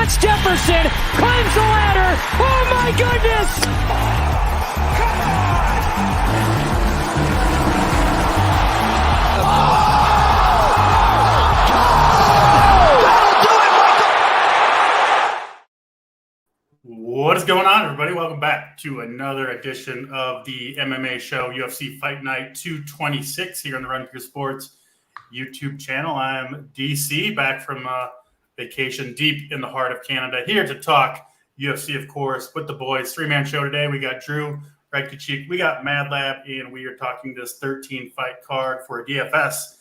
Watch Jefferson climbs the ladder. Oh my goodness! Come on! What is going on, everybody? Welcome back to another edition of the MMA Show, UFC Fight Night 226 here on the Run Pure Sports YouTube channel. I'm DC, back from vacation deep in the heart of Canada, here to talk UFC, of course, with the boys. Three-man show today. We got Drew, Redkachik, we got Mad Lab, and we are talking this 13-fight card for a DFS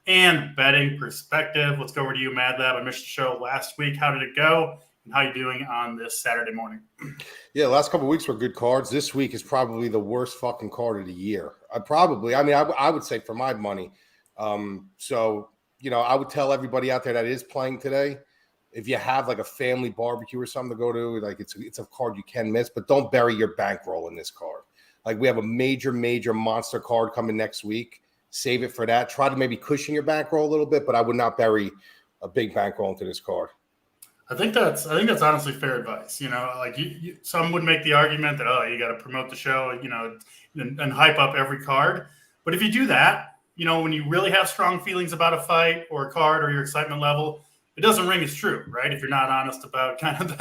and betting perspective. Let's go over to you, Mad Lab. I missed the show last week. How did it go? And how are you doing on this Saturday morning? Yeah, last couple of weeks were good cards. This week is probably the worst fucking card of the year. I would say for my money. So, you know, I would tell everybody out there that is playing today, if you have like a family barbecue or something to go to, like it's a card you can miss, but don't bury your bankroll in this card. Like, we have a major monster card coming next week. Save it for that. Try to maybe cushion your bankroll a little bit, but I would not bury a big bankroll into this card. I think that's honestly fair advice. You know, like some would make the argument that, you got to promote the show, you know, and hype up every card. But if you do that, you know, when you really have strong feelings about a fight or a card or your excitement level, it doesn't ring as true, right? If you're not honest about kind of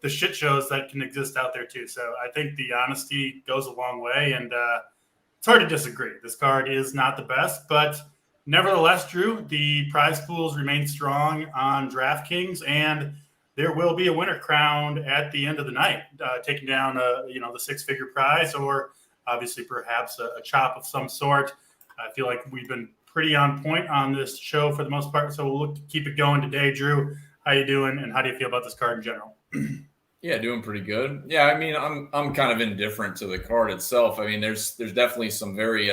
the shit shows that can exist out there too. So I think the honesty goes a long way, and it's hard to disagree. This card is not the best, but nevertheless, Drew, the prize pools remain strong on DraftKings, and there will be a winner crowned at the end of the night, taking down the six-figure prize, or obviously perhaps a chop of some sort. I feel like we've been pretty on point on this show for the most part, so we'll look to keep it going today. Drew, how you doing, and how do you feel about this card in general? Yeah, doing pretty good. Yeah, I mean, I'm kind of indifferent to the card itself. I mean, there's definitely some very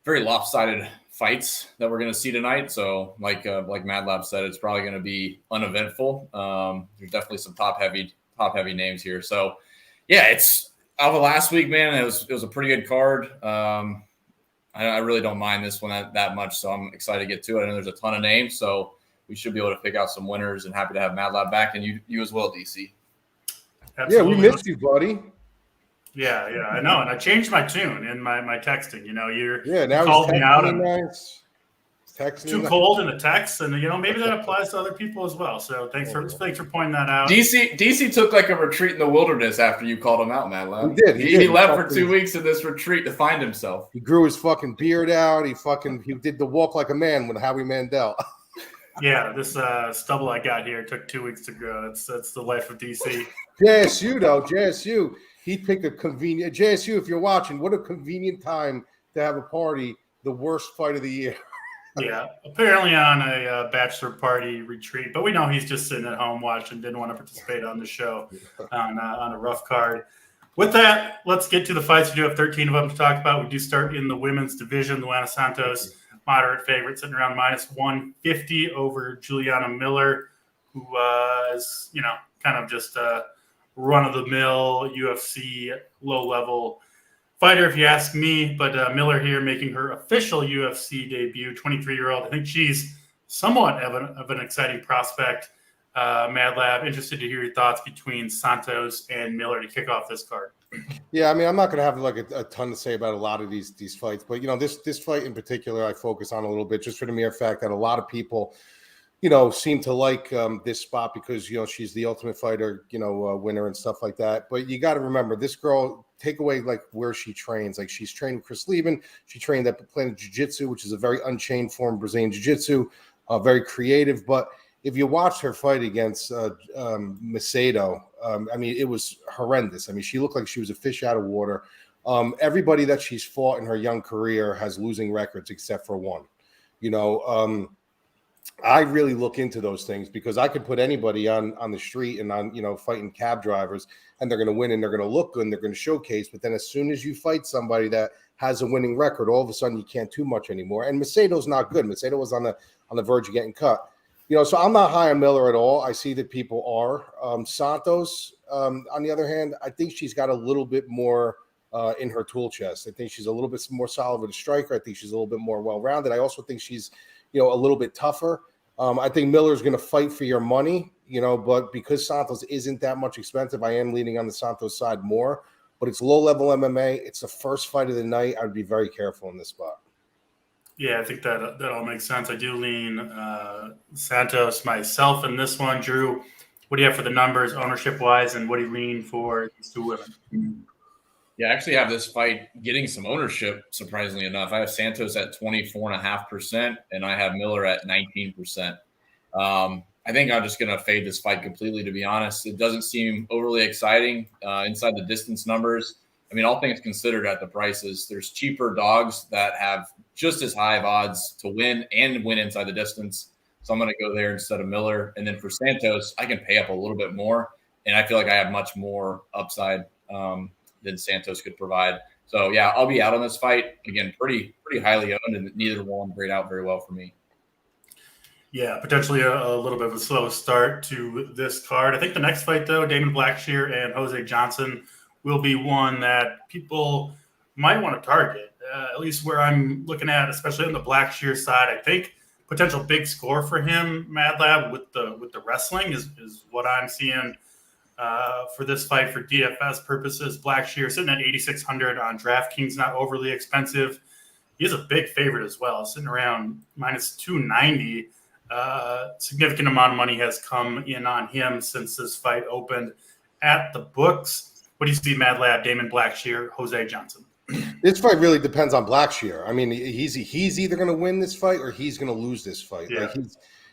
lopsided fights that we're going to see tonight. So like Mad Lab said, it's probably going to be uneventful. There's definitely some top heavy names here. So yeah, it's out of last week, man. It was a pretty good card. I really don't mind this one that much. So I'm excited to get to it. I know there's a ton of names, so we should be able to pick out some winners, and happy to have Mad Lab back, and you as well, DC. Absolutely. Yeah, we missed you, buddy. Yeah, I know. And I changed my tune in my texting. You know, you now called me out on texting too cold in the text, and maybe that applies to other people as well. So thanks for pointing that out. DC took like a retreat in the wilderness after you called him out, Mad Lab. He did. He left for 2 weeks in this retreat to find himself. He grew his fucking beard out. He did the walk like a man with Howie Mandel. Yeah, this stubble I got here took 2 weeks to grow. That's the life of DC. JSU though, JSU. He picked a convenient JSU. If you're watching, what a convenient time to have a party. The worst fight of the year. Yeah, apparently on a bachelor party retreat, but we know he's just sitting at home watching. Didn't want to participate on the show on a rough card. With that, let's get to the fights. We do have 13 of them to talk about. We do start in the women's division. Luana Santos, moderate favorite, sitting around minus 150 over Juliana Miller, who is kind of just a run-of-the-mill UFC low-level fighter, if you ask me. But Miller here making her official UFC debut, 23-year-old. I think she's somewhat of an exciting prospect. Mad Lab, interested to hear your thoughts between Santos and Miller to kick off this card. Yeah, I mean, I'm not going to have like a ton to say about a lot of these fights, but this fight in particular, I focus on a little bit just for the mere fact that a lot of people, seem to like this spot because she's the Ultimate Fighter, winner and stuff like that. But you got to remember, this girl, take away like where she trains. Like, she's trained with Chris Lieben. She trained at Planet Jiu-Jitsu, which is a very unchained form of Brazilian Jiu-Jitsu, very creative. But if you watch her fight against Macedo, I mean, it was horrendous. I mean, she looked like she was a fish out of water. Everybody that she's fought in her young career has losing records except for one. I really look into those things because I could put anybody on the street and on, fighting cab drivers, and they're going to win and they're going to look good and they're going to showcase. But then as soon as you fight somebody that has a winning record, all of a sudden you can't do much anymore. And Macedo's not good. Macedo was on the verge of getting cut. So I'm not high on Miller at all. I see that people are. Santos, on the other hand, I think she's got a little bit more in her tool chest. I think she's a little bit more solid with a striker. I think she's a little bit more well-rounded. I also think she's, a little bit tougher. I think Miller's going to fight for your money, but because Santos isn't that much expensive, I am leaning on the Santos side more. But it's low-level MMA. It's the first fight of the night. I'd be very careful in this spot. Yeah, I think that all makes sense. I do lean Santos myself in this one. Drew, what do you have for the numbers ownership-wise, and what do you lean for these two women? Yeah, I actually have this fight getting some ownership, surprisingly enough. I have Santos at 24.5%, and I have Miller at 19%. I think I'm just going to fade this fight completely, to be honest. It doesn't seem overly exciting inside the distance numbers. I mean, all things considered at the prices, there's cheaper dogs that have just as high of odds to win and win inside the distance. So I'm going to go there instead of Miller. And then for Santos, I can pay up a little bit more, and I feel like I have much more upside than Santos could provide. So, yeah, I'll be out on this fight. Again, pretty highly owned, and neither one grayed out very well for me. Yeah, potentially a little bit of a slow start to this card. I think the next fight, though, Damon Blackshear and Jose Johnson, will be one that people might want to target, at least where I'm looking at, especially on the Blackshear side. I think potential big score for him, Mad Lab, with the wrestling is what I'm seeing for this fight for DFS purposes. Blackshear sitting at 8,600 on DraftKings, not overly expensive. He is a big favorite as well, sitting around minus 290. Significant amount of money has come in on him since this fight opened at the books. What do you see, Mad Lab, Damon Blackshear, Jose Johnson? This fight really depends on Blackshear. I mean, he's either going to win this fight or he's going to lose this fight. Yeah.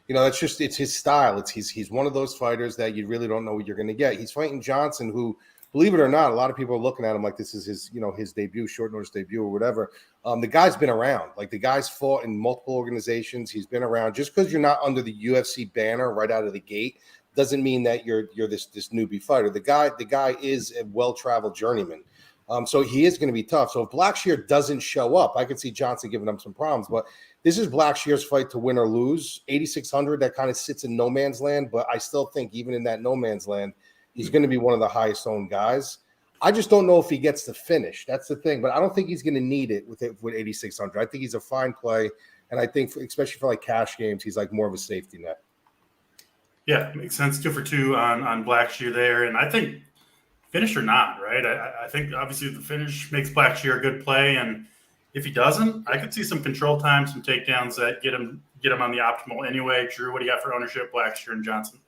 Like it's his style. He's one of those fighters that you really don't know what you're going to get. He's fighting Johnson, who, believe it or not, a lot of people are looking at him like this is his debut, short notice debut or whatever. The guy's been around. Like, the guy's fought in multiple organizations. He's been around. Just because you're not under the UFC banner right out of the gate doesn't mean that you're this newbie fighter. The guy is a well-traveled journeyman. So he is going to be tough. So if Blackshear doesn't show up, I could see Johnson giving him some problems. But this is Blackshear's fight to win or lose. 8,600, that kind of sits in no man's land. But I still think even in that no man's land, he's going to be one of the highest owned guys. I just don't know if he gets the finish. That's the thing. But I don't think he's going to need it with 8,600. I think he's a fine play. And I think, especially for like cash games, he's like more of a safety net. Yeah, makes sense. 2 for 2 on Blackshear there. And I think finish or not, right? I think obviously the finish makes Blackshear a good play. And if he doesn't, I could see some control time, some takedowns that get him on the optimal anyway. Drew, what do you got for ownership, Blackshear and Johnson?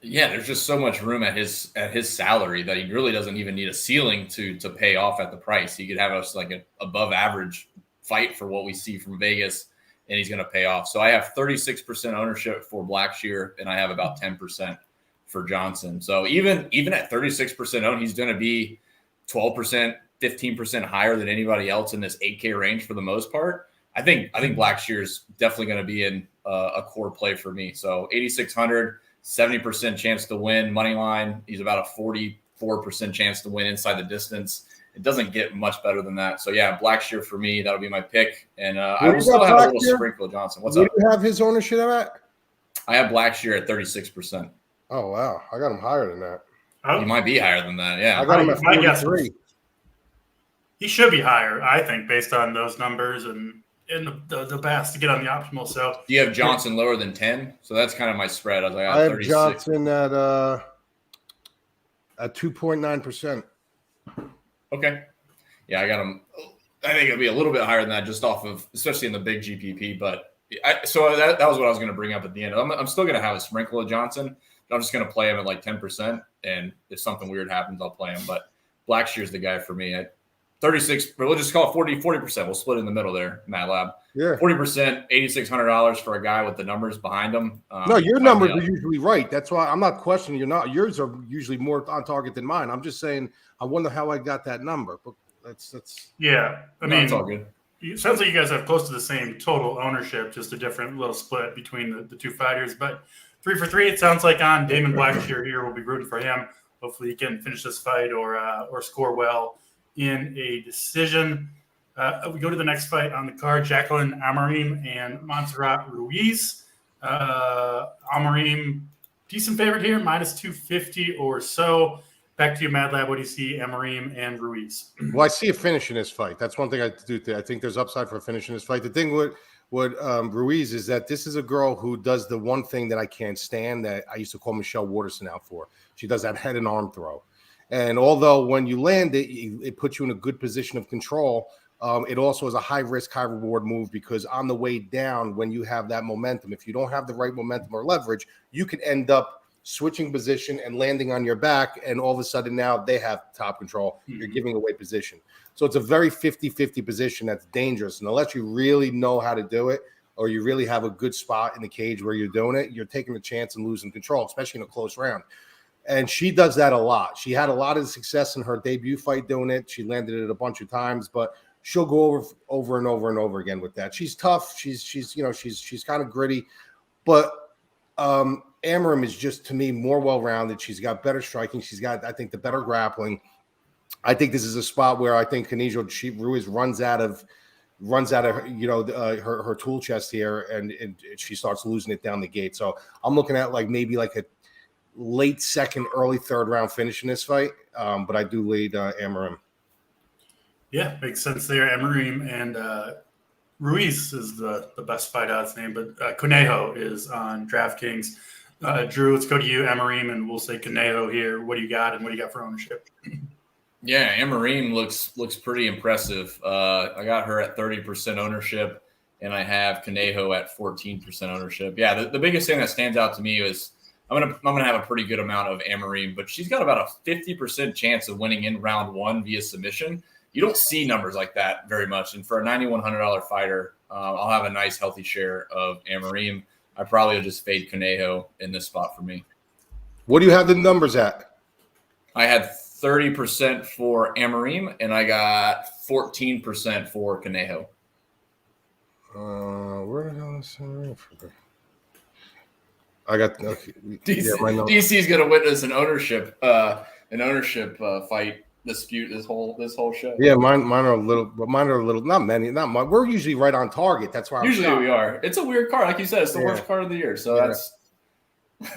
Yeah, there's just so much room at his salary that he really doesn't even need a ceiling to pay off at the price. He could have us like an above average fight for what we see from Vegas, and he's going to pay off. So I have 36% ownership for Blackshear, and I have about 10% for Johnson. So even at 36% owned, he's going to be 12%, 15% higher than anybody else in this 8K range for the most part. I think Blackshear is definitely going to be in a core play for me. So 8,600, 70% chance to win money line. He's about a 44% chance to win inside the distance. It doesn't get much better than that. So, yeah, Blackshear for me, that'll be my pick. And I will still have a little sprinkle of Johnson. What's up? What do you have his ownership at? I have Blackshear at 36%. Oh, wow. I got him higher than that. Oh, He might be higher than that, yeah. I got him at my guess 43. he should be higher, I think, based on those numbers and the best to get on the optimal. So Do you have Johnson lower than 10? So that's kind of my spread. I was like, I have 36. Johnson at 2.9%. Okay. Yeah, I got him. I think it'll be a little bit higher than that just off of, especially in the big GPP. But so that was what I was going to bring up at the end. I'm still going to have a sprinkle of Johnson. I'm just going to play him at like 10%. And if something weird happens, I'll play him. But Blackshear's the guy for me at 36. But we'll just call it 40%. We'll split in the middle there, Matt Lab. Yeah. 40%, $8,600 for a guy with the numbers behind him. No, your numbers are usually right. That's why I'm not questioning you. Not yours are usually more on target than mine. I'm just saying I wonder how I got that number. But that's yeah, I No, mean, it's all good. it sounds like you guys have close to the same total ownership, just a different little split between the two fighters. But 3 for 3, it sounds like on Damon Blackshear here. We'll be rooting for him. Hopefully, he can finish this fight or score well in a decision. We go to the next fight on the card: Jacqueline Amarim and Montserrat Ruiz. Amarim, decent favorite here, minus 250 or so. Back to you, Mad Lab. What do you see, Amarim and Ruiz? well, I see a finish in this fight. That's one thing I do. I think there's upside for a finish in this fight. The thing with Ruiz is that this is a girl who does the one thing that I can't stand that I used to call Michelle Waterson out for. She does that head and arm throw. And although when you land it, it puts you in a good position of control, it also is a high risk, high reward move because on the way down, when you have that momentum, if you don't have the right momentum or leverage, you can end up switching position and landing on your back. And all of a sudden now they have top control. You're giving away position. So it's a very 50-50 position that's dangerous. And unless you really know how to do it, or you really have a good spot in the cage where you're doing it, you're taking a chance and losing control, especially in a close round. And she does that a lot. She had a lot of success in her debut fight doing it. She landed it a bunch of times, but she'll go over and over and over again with that. She's tough. She's kind of gritty, but Amarim is just, to me, more well-rounded. She's got better striking. She's got, I think, the better grappling. I think this is a spot where I think Ruiz runs out of her tool chest here, and she starts losing it down the gate. So I'm looking at maybe a late second, early third round finish in this fight. But I do lead Amarim. Yeah, makes sense there. Amarim and Ruiz is the best fight odds name, but Conejo is on DraftKings. Drew, let's go to you, Amarim, and we'll say Conejo here. What do you got, and what do you got for ownership? Yeah, Amarim looks pretty impressive. I got her at 30% ownership, and I have Conejo at 14% ownership. Yeah, the biggest thing that stands out to me is I'm gonna have a pretty good amount of Amarim, but she's got about a 50% chance of winning in round one via submission. You don't see numbers like that very much, and for a $9,100 fighter, I'll have a nice healthy share of Amarim. I probably will just fade Conejo in this spot for me. What do you have the numbers at? I had 30% for Amarim, and I got 14% for Conejo. Where the hell is Amarim? I got DC is going to witness an ownership fight dispute this whole show. Yeah, mine are a little, not many, not much. We're usually right on target. That's why we are. It's a weird card, like you said. It's the worst card of the year. So that's I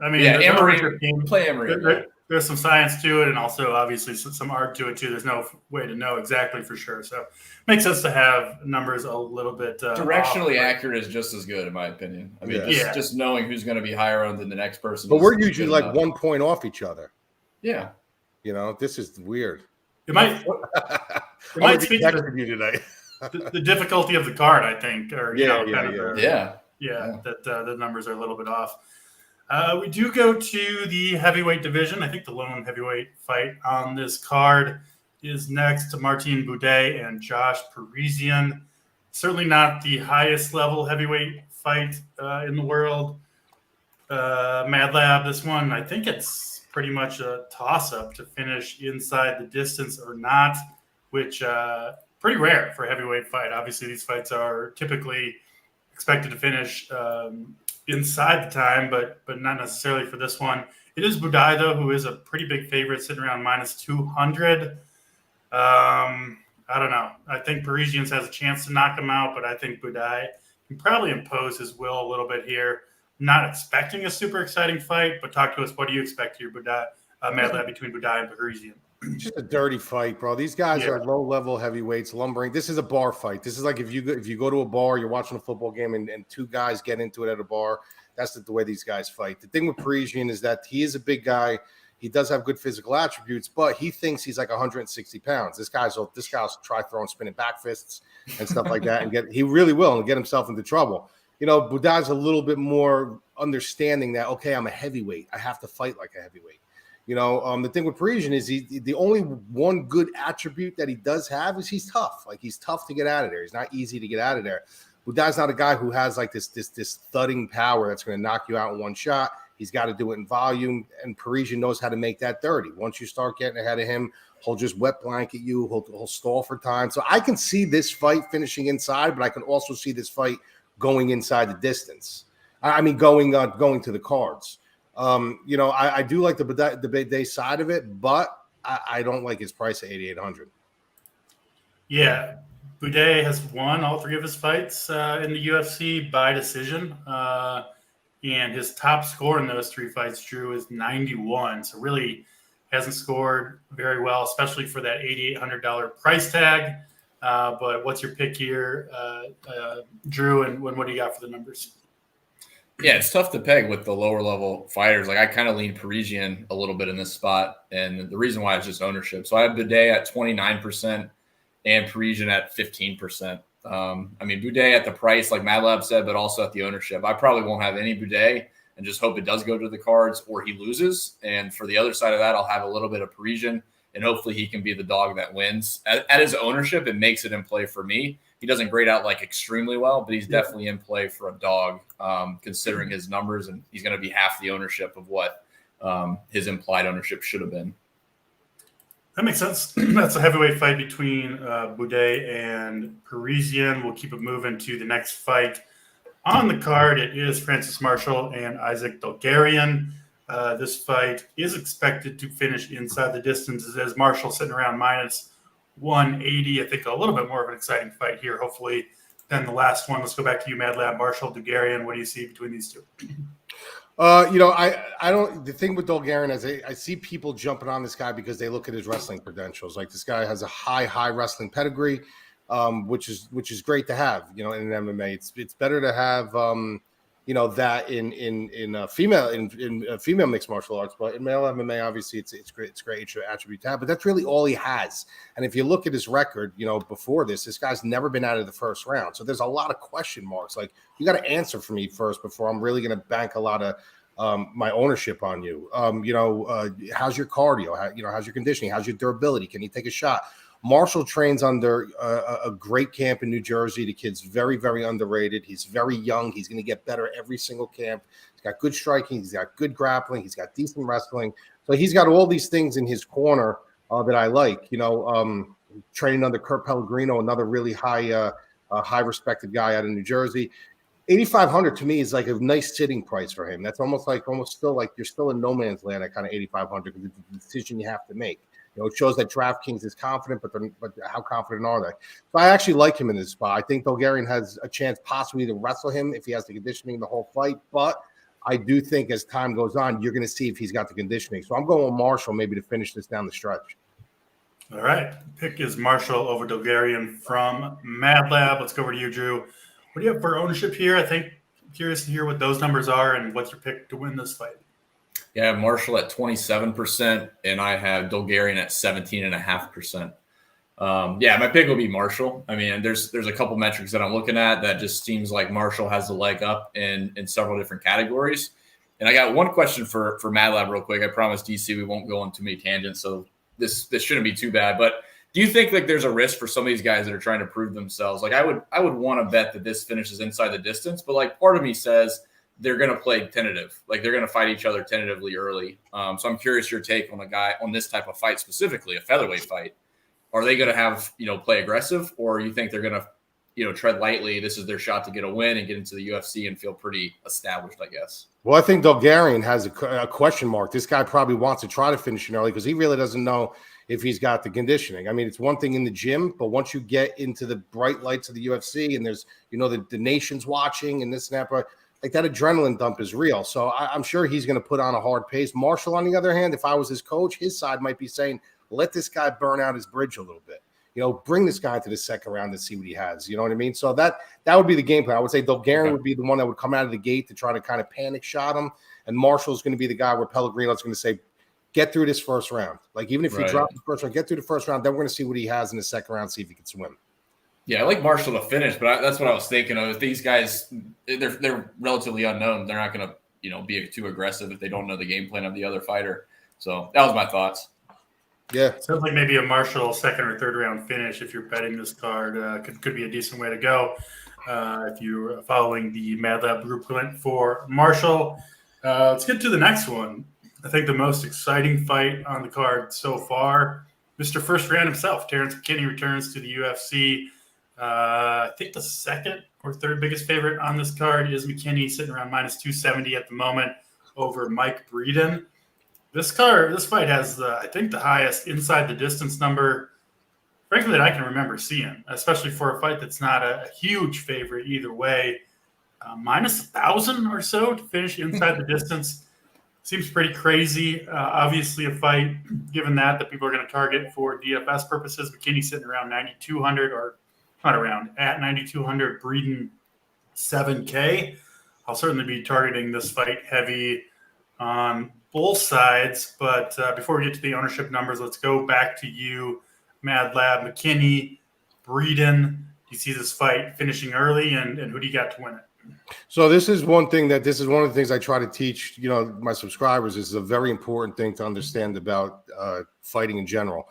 mean, Amarim, play Amarim. There's some science to it, and also obviously some art to it too. There's no way to know exactly for sure, so it makes sense to have numbers a little bit directionally accurate is just as good, in my opinion. I mean, just knowing who's going to be higher owned than the next person. But we're usually 1 point off each other. Yeah, this is weird. It might speak to you today. the difficulty of the card, I think, or that the numbers are a little bit off. We do go to the heavyweight division. I think the lone heavyweight fight on this card is next to Martin Bouday and Josh Parisian. Certainly not the highest level heavyweight fight in the world. Mad Lab, this one, I think it's pretty much a toss-up to finish inside the distance or not, which pretty rare for a heavyweight fight. Obviously, these fights are typically expected to finish inside the time, but not necessarily for this one. It is Bouday, though, who is a pretty big favorite, sitting around -200. I don't know. I think Parisians has a chance to knock him out, but I think Bouday can probably impose his will a little bit here. Not expecting a super exciting fight, but talk to us. What do you expect here, Bouday? Mad Lab between Bouday and Parisian. Just a dirty fight, bro. These guys are low-level heavyweights, lumbering. This is a bar fight. This is like if you go to a bar, you're watching a football game, and two guys get into it at a bar. That's the way these guys fight. The thing with Parisian is that he is a big guy. He does have good physical attributes, but he thinks he's like 160 pounds. This guy's try throwing spinning back fists and stuff like that, and he really will, and get himself into trouble. Boudai's a little bit more understanding that, okay, I'm a heavyweight. I have to fight like a heavyweight. The thing with Parisian is the only one good attribute that he does have is he's tough. Like, he's tough to get out of there. He's not easy to get out of there. Boudai's not a guy who has like this thudding power that's going to knock you out in one shot. He's got to do it in volume, and Parisian knows how to make that dirty. Once you start getting ahead of him, he'll just wet blanket you. He'll stall for time. So I can see this fight finishing inside, but I can also see this fight going inside the distance. I mean, going to the cards. I do like the Bouday side of it, but I don't like his price at 8,800. Yeah, Bouday has won all three of his fights in the UFC by decision. And his top score in those three fights, Drew, is 91. So really hasn't scored very well, especially for that $8,800 price tag. But what's your pick here, Drew, and what do you got for the numbers? Yeah, it's tough to peg with the lower level fighters. Like I kind of lean Parisian a little bit in this spot. And the reason why is just ownership. So I have Bouday at 29% and Parisian at 15%. Bouday at the price, like Mad Lab said, but also at the ownership. I probably won't have any Bouday and just hope it does go to the cards or he loses. And for the other side of that, I'll have a little bit of Parisian and hopefully he can be the dog that wins. At his ownership, it makes it in play for me. He doesn't grade out like extremely well, but he's definitely in play for a dog, considering his numbers, and he's going to be half the ownership of what his implied ownership should have been. That makes sense. That's a heavyweight fight between Bouday and Parisian. We'll keep it moving to the next fight on the card. It is Francis Marshall and Isaac Dulgarian. This fight is expected to finish inside the distance. As Marshall sitting around minus 180. I think a little bit more of an exciting fight here, hopefully, than the last one. Let's go back to you, Mad Lab. Marshall, Dulgarian. What do you see between these two? I don't. The thing with Dulgarian is I see people jumping on this guy because they look at his wrestling credentials. Like this guy has a high wrestling pedigree, which is great to have. In MMA, it's better to have that in female mixed martial arts, but in male MMA, obviously it's great attribute to have. But that's really all he has. And if you look at his record, before this guy's never been out of the first round. So there's a lot of question marks. Like you got to answer for me first before I'm really going to bank a lot of my ownership on you. How's your cardio? How's your conditioning? How's your durability? Can you take a shot? Marshall trains under a great camp in New Jersey. The kid's very, very underrated. He's very young. He's going to get better every single camp. He's got good striking. He's got good grappling. He's got decent wrestling. So he's got all these things in his corner that I like. Training under Kurt Pellegrino, another really high respected guy out of New Jersey. 8,500 to me is like a nice sitting price for him. That's almost still like you're still in no man's land at kind of 8,500 because it's a decision you have to make. It shows that DraftKings is confident, but how confident are they? So I actually like him in this spot. I think Dulgarian has a chance possibly to wrestle him if he has the conditioning the whole fight. But I do think as time goes on, you're going to see if he's got the conditioning. So I'm going with Marshall maybe to finish this down the stretch. All right. Pick is Marshall over Dulgarian from Mad Lab. Let's go over to you, Drew. What do you have for ownership here? I'm curious to hear what those numbers are and what's your pick to win this fight. Yeah, I have Marshall at 27%, and I have Dulgarian at 17.5%. My pick will be Marshall. I mean, there's a couple metrics that I'm looking at that just seems like Marshall has the leg up in several different categories. And I got one question for Mad Lab real quick. I promise DC we won't go on too many tangents, so this shouldn't be too bad. But do you think like there's a risk for some of these guys that are trying to prove themselves? Like I would want to bet that this finishes inside the distance, but like part of me says they're going to play tentative. Like they're going to fight each other tentatively early. So I'm curious your take on on this type of fight, specifically a featherweight fight. Are they going to have, play aggressive, or you think they're going to, tread lightly? This is their shot to get a win and get into the UFC and feel pretty established, I guess. Well, I think Dulgarian has a question mark. This guy probably wants to try to finish it early because he really doesn't know if he's got the conditioning. I mean, it's one thing in the gym, but once you get into the bright lights of the UFC and there's, the nation's watching and this and that, but like that adrenaline dump is real. So I'm sure he's going to put on a hard pace. Marshall, on the other hand, if I was his coach, his side might be saying, let this guy burn out his bridge a little bit. Bring this guy to the second round and see what he has. You know what I mean? So that would be the game plan. I would say Dulgarian would be the one that would come out of the gate to try to kind of panic shot him. And Marshall's going to be the guy where Pellegrino's going to say, get through this first round. Like, even if you drop the first round, get through the first round, then we're going to see what he has in the second round, see if he can swim. Yeah, I like Marshall to finish, but that's what I was thinking of. If these guys, they're relatively unknown. They're not going to, be too aggressive if they don't know the game plan of the other fighter. So that was my thoughts. Yeah. Sounds like maybe a Marshall second or third round finish if you're betting this card could be a decent way to go if you're following the Mad Lab blueprint for Marshall. Let's get to the next one. I think the most exciting fight on the card so far, Mr. First Round himself, Terrence McKinney, returns to the UFC. I think the second or third biggest favorite on this card is McKinney, sitting around minus 270 at the moment over Mike Breeden. This fight has, I think, the highest inside the distance number, frankly, that I can remember seeing, especially for a fight that's not a huge favorite either way. Minus 1,000 or so to finish inside the distance. Seems pretty crazy. Obviously, a fight, given that people are going to target for DFS purposes. McKinney sitting around 9,200, or not around, at 9,200. Breeden 7K. I'll certainly be targeting this fight heavy on both sides. But before we get to the ownership numbers, let's go back to you, Mad Lab. McKinney, Breeden. Do you see this fight finishing early, and who do you got to win it? So this is one of the things I try to teach, my subscribers. This is a very important thing to understand about fighting in general.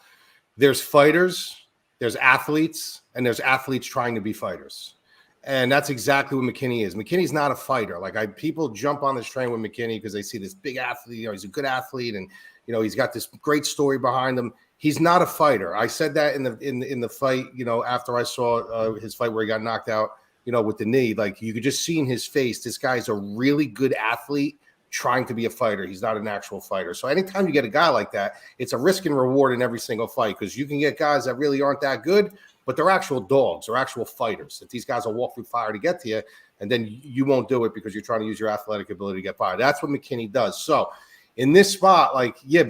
There's fighters, there's athletes, and there's athletes trying to be fighters. And that's exactly what McKinney is. McKinney's not a fighter. People jump on this train with McKinney because they see this big athlete, he's a good athlete, and he's got this great story behind him. He's not a fighter. I said that in the fight, after I saw his fight where he got knocked out, with the knee. You could just see in his face, this guy's a really good athlete trying to be a fighter. He's not an actual fighter. So anytime you get a guy like that, it's a risk and reward in every single fight, because you can get guys that really aren't that good, but they're actual dogs or actual fighters. That these guys will walk through fire to get to you, and then you won't do it because you're trying to use your athletic ability to get by. That's what McKinney does. So in this spot,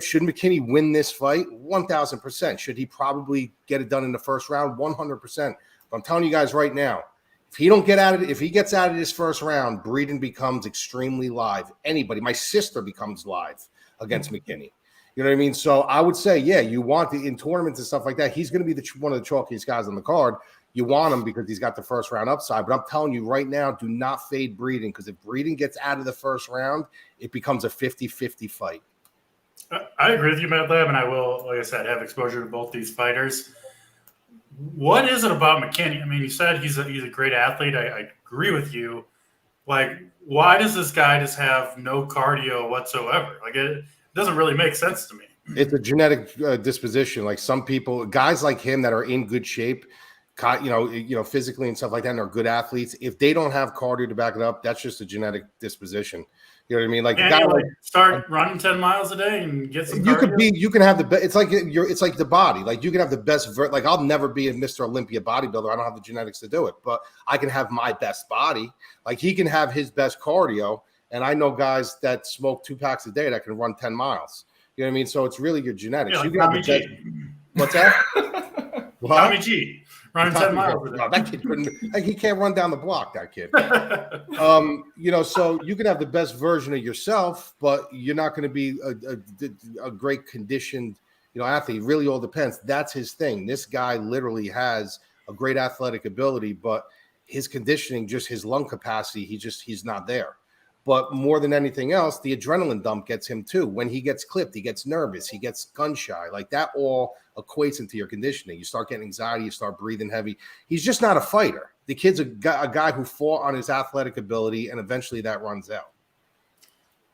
should McKinney win this fight? 1,000%. Should he probably get it done in the first round? 100%. But I'm telling you guys right now, if he gets out of this first round, Breeden becomes extremely live. My sister becomes live against McKinney. You know what I mean? So I would say, you want in tournaments and stuff like that, he's going to be one of the chalkiest guys on the card. You want him because he's got the first round upside. But I'm telling you right now, do not fade Breeden, because if Breeden gets out of the first round, it becomes a 50-50 fight. I agree with you, Matt Lab, and I will, like I said, have exposure to both these fighters. What is it about McKinney? I mean, you said he's a great athlete. I agree with you. Why does this guy just have no cardio whatsoever? It doesn't really make sense to me. It's a genetic disposition. Some people, guys like him that are in good shape, physically and stuff like that, and are good athletes, if they don't have cardio to back it up, that's just a genetic disposition. You know what I mean? Start running 10 miles a day and get some cardio. You can have the best. It's like the body. You can have the best. I'll never be a Mr. Olympia bodybuilder. I don't have the genetics to do it, but I can have my best body. He can have his best cardio. And I know guys that smoke 2 packs a day that can run 10 miles. You know what I mean? So it's really your genetics. You can have the best. What's that? Tommy G. Running 10 miles a day. That kid couldn't. He can't run down the block, that kid. So you can have the best version of yourself, but you're not going to be a great conditioned, athlete. It really all depends. That's his thing. This guy literally has a great athletic ability, but his conditioning, just his lung capacity, he's not there. But more than anything else, the adrenaline dump gets him too. When he gets clipped, he gets nervous, he gets gun shy. That all equates into your conditioning. You start getting anxiety, you start breathing heavy. He's just not a fighter. The kid's a guy who fought on his athletic ability, and eventually that runs out.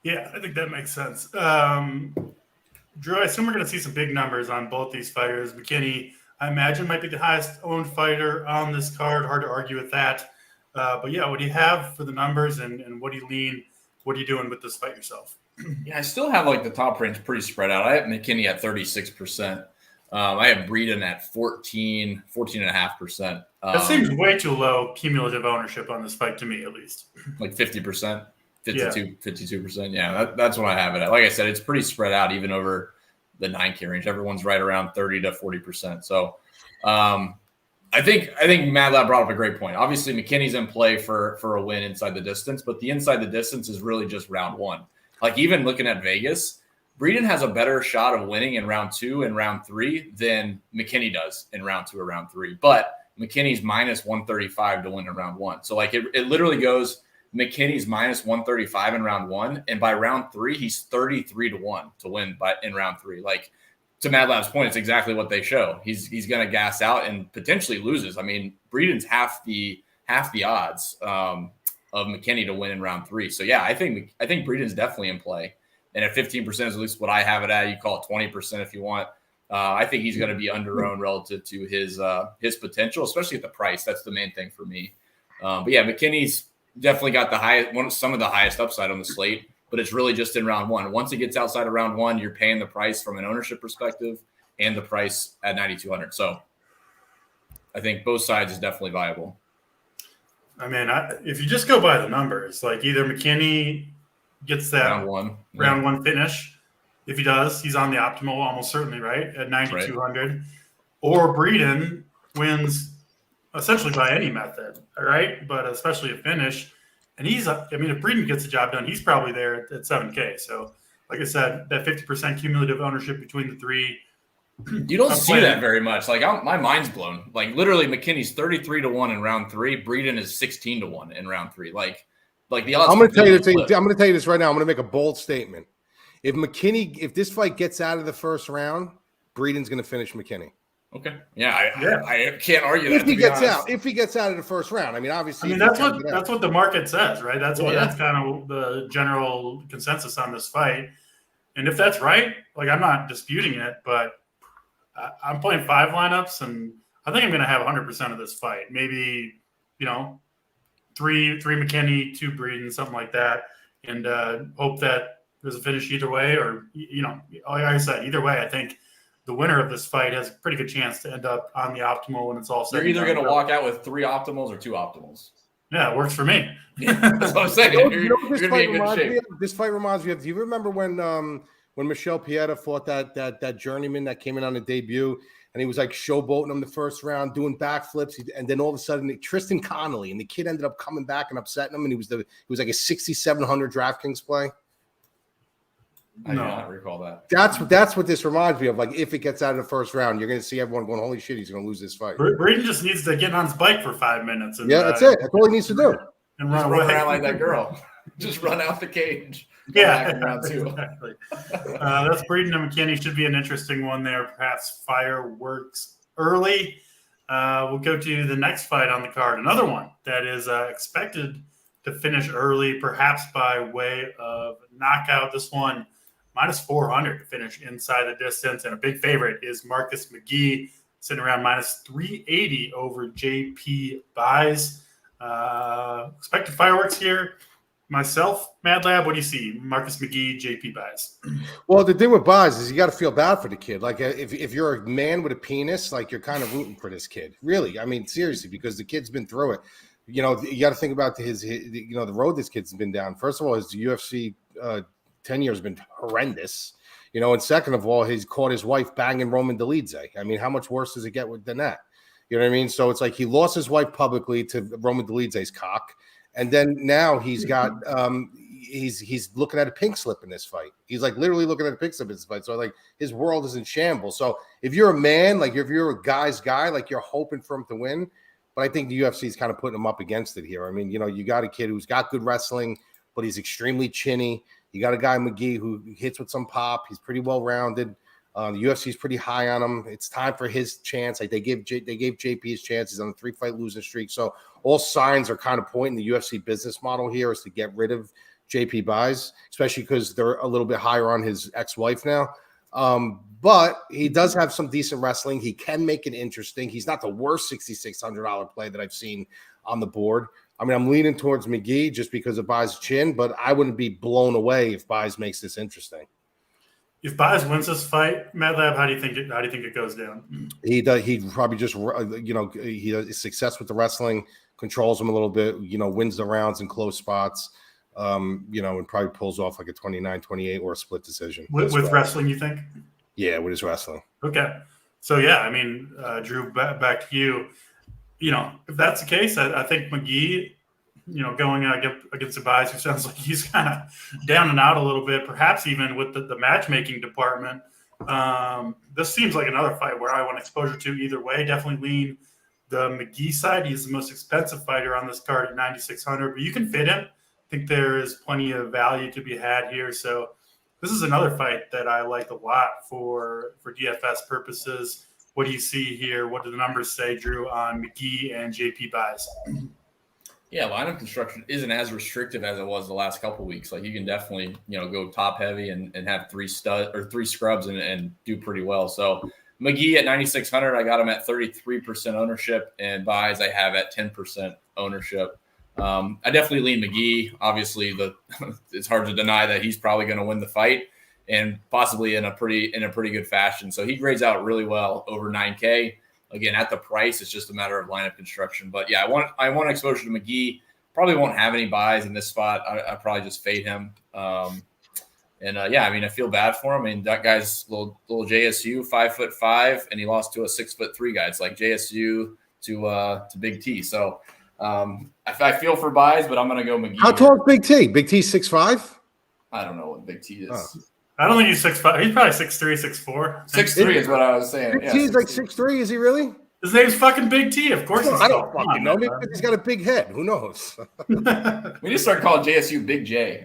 Yeah, I think that makes sense. Drew, I assume we're going to see some big numbers on both these fighters. McKinney, I imagine, might be the highest owned fighter on this card. Hard to argue with that. But what do you have for the numbers, and what do you lean? What are you doing with this fight yourself? Yeah, I still have the top range pretty spread out. I have McKinney at 36%. I have Breeden at 14.5%. That seems way too low cumulative ownership on this fight to me, at least. 50%, 52%. Yeah, that's what I have it at. Like I said, it's pretty spread out even over the 9K range. Everyone's right around 30 to 40%. So I think Mad Lab brought up a great point. Obviously, McKinney's in play for a win inside the distance, but the inside the distance is really just round one. Even looking at Vegas, Breeden has a better shot of winning in round 2 and round 3 than McKinney does in round 2 or round 3. But McKinney's minus 135 to win in round 1. So it literally goes McKinney's minus 135 in round 1, and by round 3 he's 33-1 to win in round 3. To Mad Lab's point, it's exactly what they show. He's going to gas out and potentially loses. I mean, Breeden's half the odds of McKinney to win in round 3. So I think Breeden's definitely in play. And at 15% is at least what I have it at. You call it 20% if you want. I think he's going to be under-owned relative to his potential, especially at the price. That's the main thing for me. But McKinney's definitely got some of the highest upside on the slate. But it's really just in round 1. Once it gets outside of round 1, you're paying the price from an ownership perspective and the price at 9,200. So I think both sides is definitely viable. I mean, if you just go by the numbers, either McKinney gets that round one finish. If he does, he's on the optimal almost certainly, right, at 9,200. Right. Or Breeden wins essentially by any method, all right, but especially a finish. And if Breeden gets the job done, he's probably there at 7K. So, like I said, that 50% cumulative ownership between the three. You don't see that very much. Like my mind's blown. Like literally, McKinney's 33-1 in round 3. Breeden is 16-1 in round 3. Like the odds. I'm going to tell you this right now. I'm going to make a bold statement. If this fight gets out of the first round, Breeden's going to finish McKinney. Okay. Yeah, I can't argue that. If he gets out of the first round, I mean, obviously, that's what the market says, right? That's kind of the general consensus on this fight. And if that's right, like I'm not disputing it, but I'm playing 5 lineups, and I think I'm going to have 100% of this fight. Maybe 3 McKinney, 2 Breeden, something like that, and hope that there's a finish either way, or like I said, either way, I think the winner of this fight has a pretty good chance to end up on the optimal when it's all said. They're either going to walk out with 3 optimals or 2 optimals. Yeah, it works for me. That's what I'm saying. This fight reminds me of. Do you remember when Michel Pieta fought that journeyman that came in on the debut, and he was like showboating him the first round, doing backflips, and then all of a sudden Tristan Connolly, and the kid ended up coming back and upsetting him, and he was like a 6,700 DraftKings play. I do not recall that. That's what this reminds me of. Like, if it gets out of the first round, you're going to see everyone going, "Holy shit, he's going to lose this fight." Breeden just needs to get on his bike for 5 minutes. And, that's it. That's all he needs to do. And run around like that girl. Just run out the cage. Yeah, round 2. Exactly. That's Breeden and McKinney. Should be an interesting one there. Perhaps fireworks early. We'll go to the next fight on the card. Another one that is expected to finish early, perhaps by way of knockout. This one -400 to finish inside the distance, and a big favorite is Marcus McGee, sitting around -380 over JP Buys. Expected fireworks here. Myself, Mad Lab, what do you see? Marcus McGee, JP Buys. Well, the thing with Buys is you got to feel bad for the kid. Like, if you're a man with a penis, like, you're kind of rooting for this kid. Really, I mean, seriously, because the kid's been through it. You got to think about his the road this kid's been down. First of all, his UFC tenure has been horrendous, and second of all, he's caught his wife banging Roman Dolidze. I mean, how much worse does it get than that? You know what I mean? So it's like he lost his wife publicly to Roman Dolidze's cock, and then now he's got he's looking at a pink slip in this fight. He's like literally looking at a pink slip in this fight. So like his world is in shambles. So if you're a man, like if you're a guy's guy, like you're hoping for him to win. But I think the UFC is kind of putting him up against it here. I mean, you got a kid who's got good wrestling, but he's extremely chinny. You got a guy, McGee, who hits with some pop. He's pretty well-rounded. The UFC is pretty high on him. It's time for his chance. Like they gave JP his chance. He's on a 3-fight losing streak. So all signs are kind of pointing the UFC business model here is to get rid of JP Buys, especially because they're a little bit higher on his ex-wife now. But he does have some decent wrestling. He can make it interesting. He's not the worst $6,600 play that I've seen on the board. I mean, I'm leaning towards McGee just because of Buys' chin, but I wouldn't be blown away if Buys makes this interesting. If Buys wins this fight, Mad Lab, how do you think it goes down? He probably just he has success with the wrestling, controls him a little bit, wins the rounds in close spots, and probably pulls off like a 29-28 or a split decision. With wrestling, you think? Yeah, with his wrestling. Okay. So, yeah, I mean, Drew, back to you. If that's the case, I think McGee, going against the Buys, who sounds like he's kind of down and out a little bit, perhaps even with the matchmaking department. This seems like another fight where I want exposure to either way. Definitely lean the McGee side. He's the most expensive fighter on this card at 9,600, but you can fit him. I think there is plenty of value to be had here. So this is another fight that I like a lot for DFS purposes. What do you see here? What do the numbers say, Drew, on McGee and JP Buys? Yeah, lineup construction isn't as restrictive as it was the last couple of weeks. Like you can definitely, go top heavy and have 3 scrubs and do pretty well. So McGee at 9,600, I got him at 33% ownership, and Buys I have at 10% ownership. I definitely lean McGee. Obviously, it's hard to deny that he's probably going to win the fight, and possibly in a pretty good fashion. So he grades out really well over 9K. Again, at the price, it's just a matter of lineup construction. But yeah, I want exposure to McGee. probably won't have any buys in this spot. I probably just fade him. Yeah, I mean, I feel bad for him. I mean, that guy's little JSU, 5'5", and he lost to a 6'3" guy. It's like JSU to Big T. So I feel for buys, but I'm going to go McGee. How tall is Big T? Big T 6'5"? I don't know what Big T is. Oh. I don't think he's 6'5". He's probably 6'3", 6'4". 6'3" is what I was saying. Big T is like 6'3". Is he really? His name's fucking Big T. Of course he's I don't tall. fucking know. Maybe he's got a big head. Who knows? We need to start calling JSU Big J.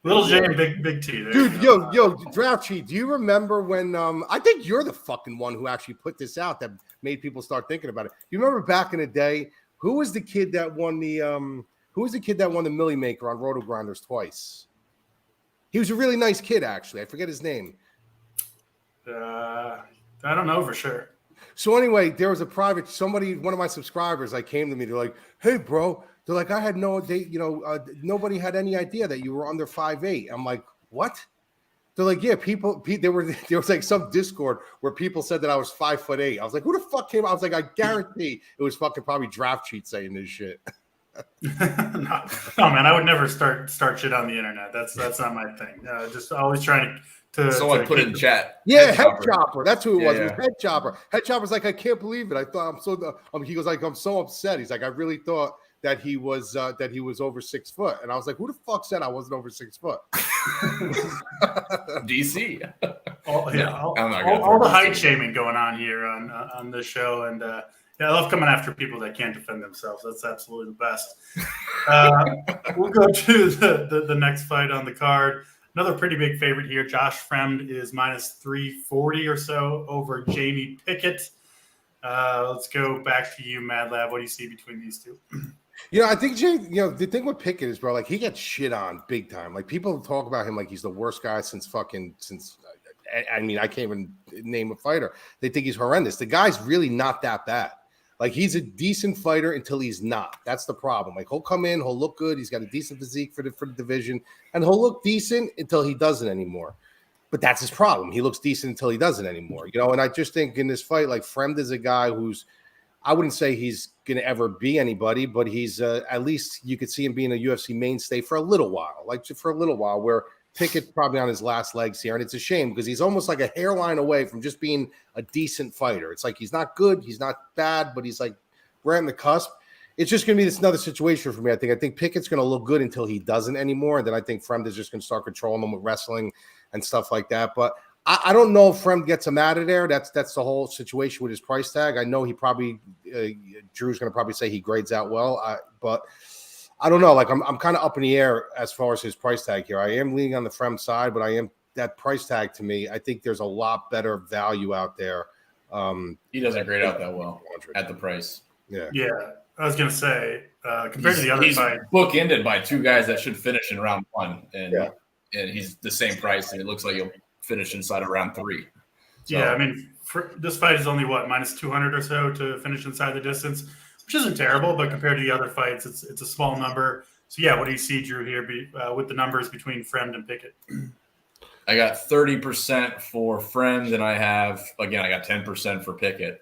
Little J and Big T. There Dude, yo, Draft Cheat, do you remember when I think you're the fucking one who actually put this out that made people start thinking about it. You remember back in the day, who was the kid that won the Millie Maker on Roto Grinders twice? He was a really nice kid, actually. I forget his name. I don't know for sure. So anyway, there was a private one of my subscribers, came to me. They're like, "Hey, bro." They're like, "I had no idea. Nobody had any idea that you were under 5'8". I'm like, "What?" They're like, "Yeah, there was like some Discord where people said that I was 5'8". I was like, "Who the fuck came?" I was like, "I guarantee it was fucking probably Draft Cheat saying this shit." No, man, I would never start shit on the internet. That's not my thing. Just always trying to someone put it in chat. Yeah, Head Chopper. That's who it was. Yeah. It was Head Chopper. Head Chopper's like, "I can't believe it. I thought he goes like, I'm so upset." He's like, "I really thought that he was over 6 foot." And I was like, "Who the fuck said I wasn't over 6 foot?" DC. All the height shaming going on here on this show, and I love coming after people that can't defend themselves. That's absolutely the best. We'll go to the next fight on the card. Another pretty big favorite here. Josh Fremd is minus 340 or so over Jamie Pickett. Let's go back to you, Mad Lab. What do you see between these two? I think the thing with Pickett is, bro, like he gets shit on big time. Like people talk about him like he's the worst guy since I mean, I can't even name a fighter. They think he's horrendous. The guy's really not that bad. Like he's a decent fighter until he's not. That's the problem. Like he'll come in, he'll look good. He's got a decent physique for the division, and he'll look decent until he doesn't anymore. But that's his problem. He looks decent until he doesn't anymore. And I just think in this fight, like Fremd is a guy who's, I wouldn't say he's going to ever be anybody, but he's at least you could see him being a UFC mainstay for a little while, where Pickett's probably on his last legs here. And it's a shame because he's almost like a hairline away from just being a decent fighter. It's like he's not good, he's not bad, but he's like right on the cusp. It's just going to be this another situation for me. I think Pickett's going to look good until he doesn't anymore. And then I think Fremd is just going to start controlling him with wrestling and stuff like that. But I don't know if Fremd gets him out of there. That's the whole situation with his price tag. I know he probably Drew's going to probably say he grades out well, but I don't know. Like I'm kind of up in the air as far as his price tag here. I am leaning on the Fremd side, but I am that price tag to me. I think there's a lot better value out there. He doesn't grade out that well at the price. Yeah. I was going to say compared to the other fight, bookended by two guys that should finish in round 1, and he's the same price, and it looks like he'll finish inside of round 3. So, yeah, I mean, this fight is only minus 200 or so to finish inside the distance, which isn't terrible, but compared to the other fights, it's a small number. So yeah, what do you see, Drew, here with the numbers between Fremd and Pickett? I got 30% for Fremd, and I got 10% for Pickett.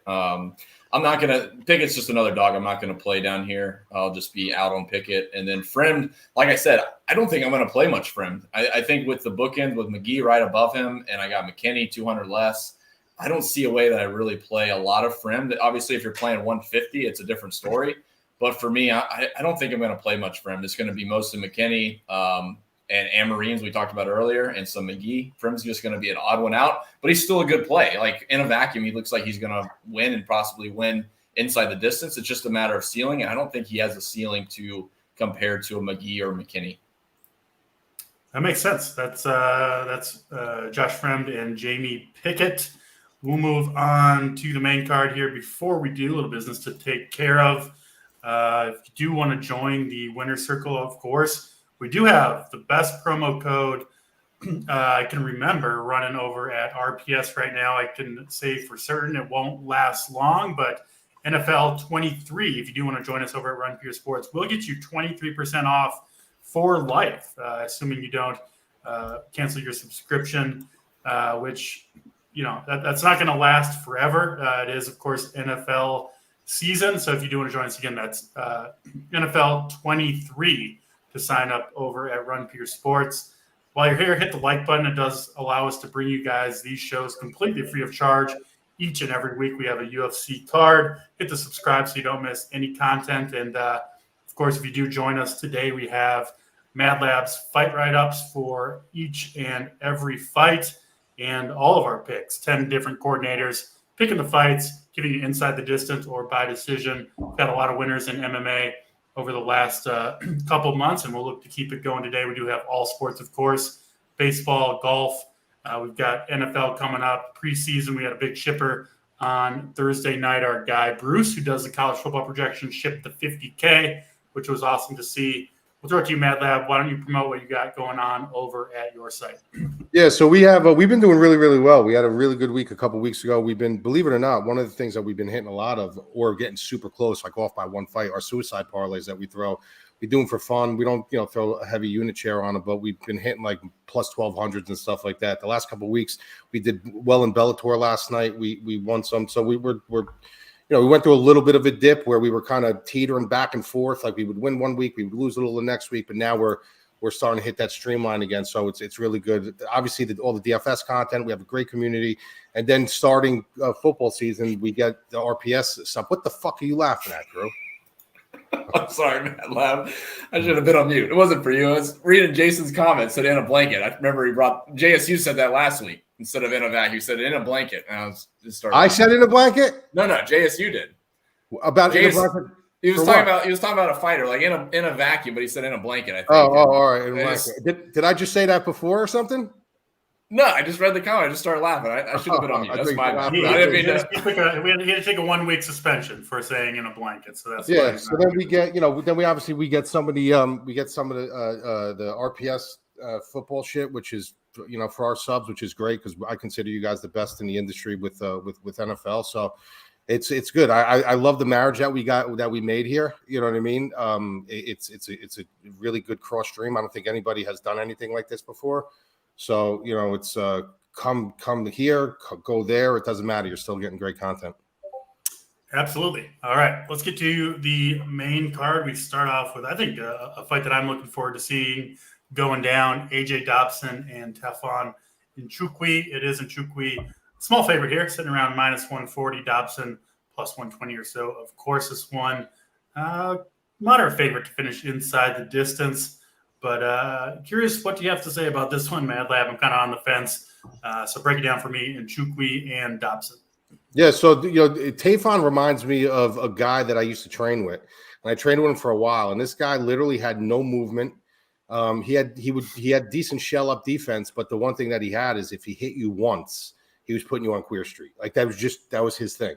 Pickett's just another dog I'm not going to play down here. I'll just be out on Pickett. And then Fremd, like I said, I don't think I'm going to play much Fremd. I think with the bookend with McGee right above him, and I got McKinney 200 less, I don't see a way that I really play a lot of Fremd. Obviously, if you're playing 150, it's a different story. But for me, I don't think I'm going to play much Fremd. It's going to be mostly McKinney and Amarim, we talked about earlier, and some McGee. Fremd's just going to be an odd one out, but he's still a good play. Like in a vacuum, he looks like he's going to win and possibly win inside the distance. It's just a matter of ceiling, and I don't think he has a ceiling to compare to a McGee or McKinney. That makes sense. That's Josh Fremd and Jamie Pickett. We'll move on to the main card here. Before we do, a little business to take care of. If you do want to join the winner's circle, of course, we do have the best promo code I can remember running over at RPS right now. I can say for certain it won't last long, but NFL 23, if you do want to join us over at Run for Your Sports, we'll get you 23% off for life, assuming you don't cancel your subscription, which, that's not going to last forever. It is, of course, NFL season. So if you do want to join us again, that's NFL 23 to sign up over at Run Pure Sports. While you're here, hit the like button. It does allow us to bring you guys these shows completely free of charge. Each and every week we have a UFC card. Hit the subscribe so you don't miss any content. And, of course, if you do join us today, we have Mad Lab's fight write-ups for each and every fight and all of our picks, 10 different coordinators picking the fights, giving you inside the distance or by decision. Got a lot of winners in MMA over the last couple months, and we'll look to keep it going today. We do have all sports, of course, baseball, golf. We've got NFL coming up, preseason. We had a big shipper on Thursday night. Our guy, Bruce, who does the college football projection, shipped the 50K, which was awesome to see. We'll throw it to you, Mad Lab. Why don't you promote what you got going on over at your site? Yeah, so we've been doing really, really well. We had a really good week a couple weeks ago. We've been, believe it or not, one of the things that we've been hitting a lot of, or getting super close, like off by one fight, are suicide parlays that we throw. We do them for fun. We don't, throw a heavy unit share on them, but we've been hitting like plus 1200s and stuff like that. The last couple of weeks, we did well in Bellator last night. We won some, so we went through a little bit of a dip where we were kind of teetering back and forth. Like we would win one week, we would lose a little the next week, but now we're starting to hit that streamline again. So it's really good. Obviously, all the DFS content, we have a great community. And then starting football season, we get the RPS stuff. What the fuck are you laughing at, Drew? I'm sorry, man. Lab. I should have been on mute. It wasn't for you. I was reading Jason's comments, said in a blanket. I remember he brought JSU said that last week instead of in a vac. He said in a blanket. And I was just starting. I said in a blanket? No, JSU did. About in a blanket? He was talking about a fighter, like in a vacuum, but he said in a blanket, I think. All right. In a blanket. Did I just say that before or something? No, I just read the comment. I just started laughing. I should have been on mute. That's my bad. I didn't mean to. We had to take a 1 week suspension for saying in a blanket. So that's So then we get, then we obviously get some of the the RPS football shit, which is for our subs, which is great because I consider you guys the best in the industry with NFL. So it's good. I love the marriage that we made here. You know what I mean? It's a really good cross stream. I don't think anybody has done anything like this before. So, it's come here, go there. It doesn't matter. You're still getting great content. Absolutely. All right. Let's get to the main card. We start off with, I think, a fight that I'm looking forward to seeing going down. AJ Dobson and Teflon Inchukwi. It is Inchukwi. Small favorite here, sitting around minus 140. Dobson plus 120 or so. Of course, this one, moderate favorite to finish inside the distance. But curious what do you have to say about this one, Mad Lab? I'm kind of on the fence. So break it down for me, Inchukwi and Dobson. Yeah, so Teflon reminds me of a guy that I used to train with. And I trained with him for a while. And this guy literally had no movement. He had decent shell up defense, but the one thing that he had is if he hit you once, he was putting you on Queer Street. Like that was his thing.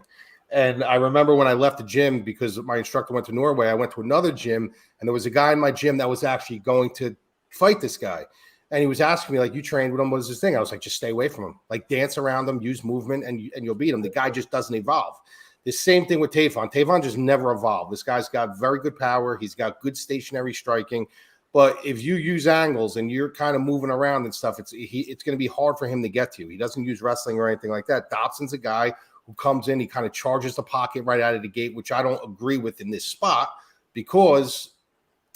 And I remember when I left the gym because my instructor went to Norway, I went to another gym and there was a guy in my gym that was actually going to fight this guy. And he was asking me, like, you trained with him, what is this thing? I was like, just stay away from him. Like, dance around him, use movement, and you'll beat him. The guy just doesn't evolve. The same thing with Teflon. Teflon just never evolved. This guy's got very good power. He's got good stationary striking. But if you use angles and you're kind of moving around and stuff, it's going to be hard for him to get to you. He doesn't use wrestling or anything like that. Dobson's a guy who comes in, he kind of charges the pocket right out of the gate, which I don't agree with in this spot because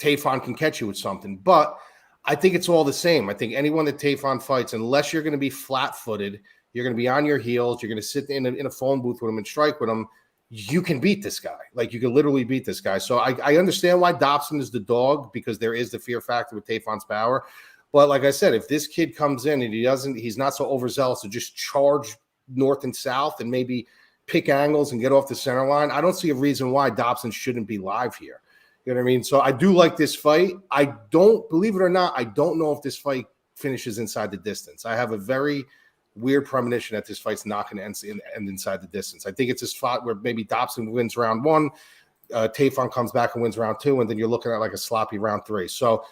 Teflon can catch you with something. But I think it's all the same. I think anyone that Teflon fights, unless you're going to be flat-footed, you're going to be on your heels, you're going to sit in a phone booth with him and strike with him, you can beat this guy. Like, you can literally beat this guy. So I understand why Dobson is the dog because there is the fear factor with Teflon's power. But like I said, if this kid comes in and he's not so overzealous to just charge north and south and maybe pick angles and get off the center line, I don't see a reason why Dobson shouldn't be live here. You know what I mean? So I do like this fight. I don't, believe it or not, I don't know if this fight finishes inside the distance. I have a very weird premonition that this fight's not going to end inside the distance. I think it's a spot where maybe Dobson wins round one, Teflon comes back and wins round two, and then you're looking at like a sloppy round three. So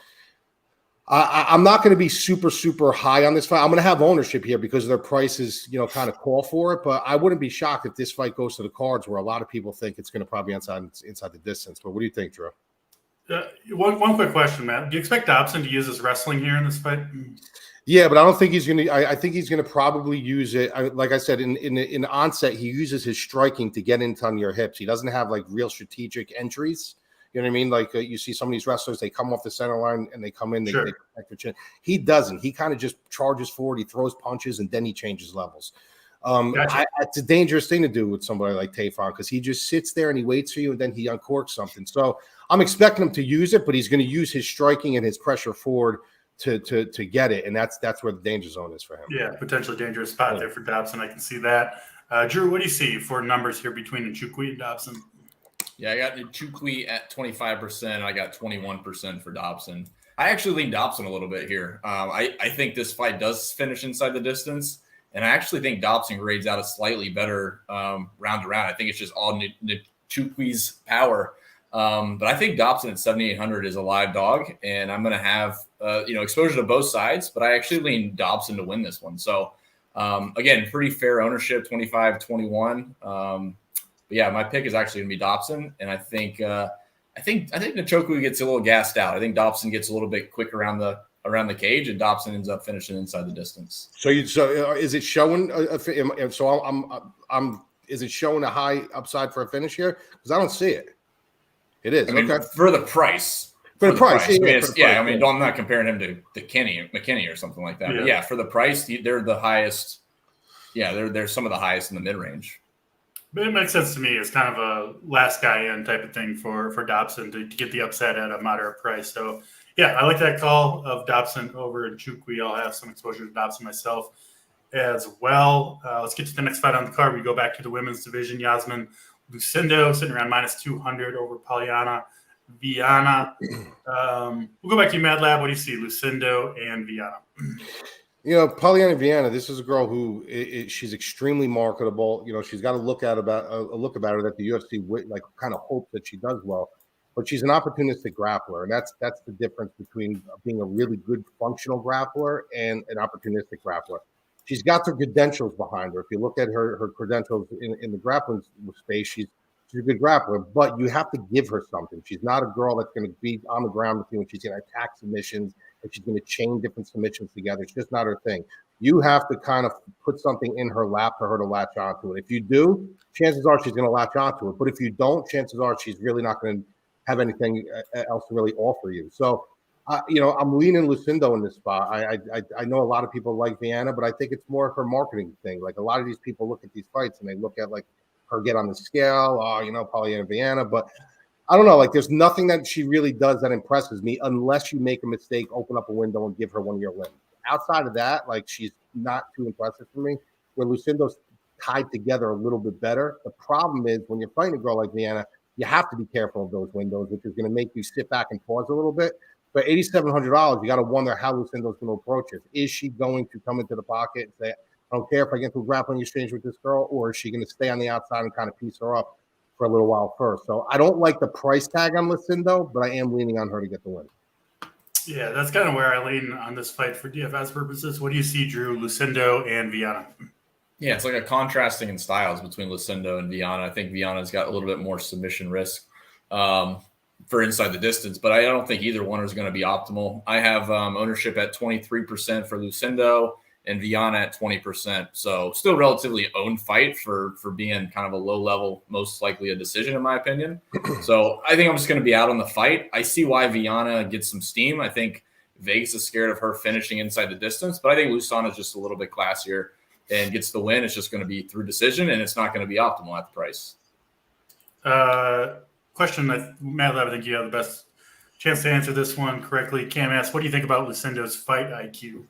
I'm not going to be super, super high on this fight. I'm going to have ownership here because their prices, kind of call for it. But I wouldn't be shocked if this fight goes to the cards where a lot of people think it's going to probably inside the distance. But what do you think, Drew? One quick question, Matt. Do you expect Dobson to use his wrestling here in this fight? Yeah, but I don't think he's going to. I think he's going to probably use it. Like I said, in onset, he uses his striking to get into on your hips. He doesn't have like real strategic entries. You know what I mean? Like you see some of these wrestlers, they come off the center line and they come in, they protect their chin. He doesn't. He kind of just charges forward, he throws punches, and then he changes levels. Gotcha. It's a dangerous thing to do with somebody like Tafon because he just sits there and he waits for you and then he uncorks something. So I'm expecting him to use it, but he's going to use his striking and his pressure forward to get it, and that's where the danger zone is for him. Yeah, potentially dangerous spot there for Dobson. I can see that. Drew, what do you see for numbers here between Inchukwi and Dobson? Yeah, I got Inchukwi at 25%. I got 21% for Dobson. I actually lean Dobson a little bit here. I think this fight does finish inside the distance, and I actually think Dobson grades out a slightly better round to round. I think it's just all Inchukwi's power. But I think Dobson at 7,800 is a live dog, and I'm going to have exposure to both sides. But I actually lean Dobson to win this one. So again, pretty fair ownership, 25-21. But yeah, my pick is actually going to be Dobson, and I think Inchukwi gets a little gassed out. I think Dobson gets a little bit quick around the cage, and Dobson ends up finishing inside the distance. So is it showing? Is it showing a high upside for a finish here? Because I don't see it. It is. I mean, okay. For the price. For the price. I'm not comparing him to McKinney or something like that. Yeah. But yeah, for the price, they're the highest. Yeah, they're some of the highest in the mid-range. But it makes sense to me. It's kind of a last guy in type of thing for Dobson to get the upset at a moderate price. So, yeah, I like that call of Dobson over Inchukwi. I'll have some exposure to Dobson myself as well. Let's get to the next fight on the card. We go back to the women's division. Yasmin Lucindo sitting around -200 over Viana. We'll go back to you, Mad Lab. What do you see, Lucindo and Viana? Polyana Viana, this is a girl who she's extremely marketable. She's got a look about her that the UFC kind of hopes that she does well, but she's an opportunistic grappler, and that's the difference between being a really good functional grappler and an opportunistic grappler. She's got the credentials behind her. If you look at her credentials in the grappling space, she's a good grappler, but you have to give her something. She's not a girl that's going to be on the ground with you and she's going to attack submissions and she's going to chain different submissions together. It's just not her thing. You have to kind of put something in her lap for her to latch onto it. If you do, chances are she's going to latch onto it. But if you don't, chances are she's really not going to have anything else to really offer you. So, I'm leaning Lucindo in this spot. I know a lot of people like Viana, but I think it's more of her marketing thing. Like a lot of these people look at these fights and they look at like her get on the scale, Polyana Viana, but I don't know. Like there's nothing that she really does that impresses me unless you make a mistake, open up a window and give her one of your limbs. Outside of that, like she's not too impressive for me. Where Lucindo's tied together a little bit better. The problem is when you're fighting a girl like Viana, you have to be careful of those windows, which is going to make you sit back and pause a little bit. For $8,700, you got to wonder how Lucindo's going to approach it. Is she going to come into the pocket and say, I don't care if I get into a grappling exchange with this girl, or is she going to stay on the outside and kind of piece her up for a little while first? So I don't like the price tag on Lucindo, but I am leaning on her to get the win. Yeah, that's kind of where I lean on this fight for DFS purposes. What do you see, Drew, Lucindo and Viana? Yeah, it's like a contrasting in styles between Lucindo and Viana. I think Viana's got a little bit more submission risk for inside the distance, but I don't think either one is going to be optimal. I have ownership at 23% for Lucindo and Viana at 20%. So still relatively owned fight for being kind of a low level, most likely a decision in my opinion. So I think I'm just going to be out on the fight. I see why Viana gets some steam. I think Vegas is scared of her finishing inside the distance, but I think Lucindo is just a little bit classier and gets the win. It's just going to be through decision, and it's not going to be optimal at the price. Question, Matt Lab, I think you have the best chance to answer this one correctly. Cam asks, what do you think about Lucindo's fight IQ?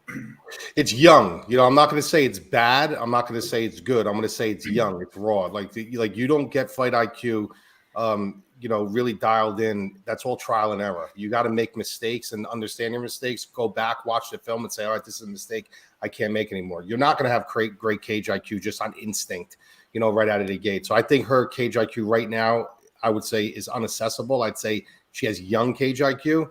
It's young. I'm not going to say it's bad. I'm not going to say it's good. I'm going to say it's young. It's raw. Like you don't get fight IQ, really dialed in. That's all trial and error. You got to make mistakes and understand your mistakes. Go back, watch the film, and say, all right, this is a mistake. I can't make anymore. You're not going to have great cage IQ just on instinct, right out of the gate. So I think her cage IQ right now, I would say, is unaccessible. I'd say she has young cage IQ,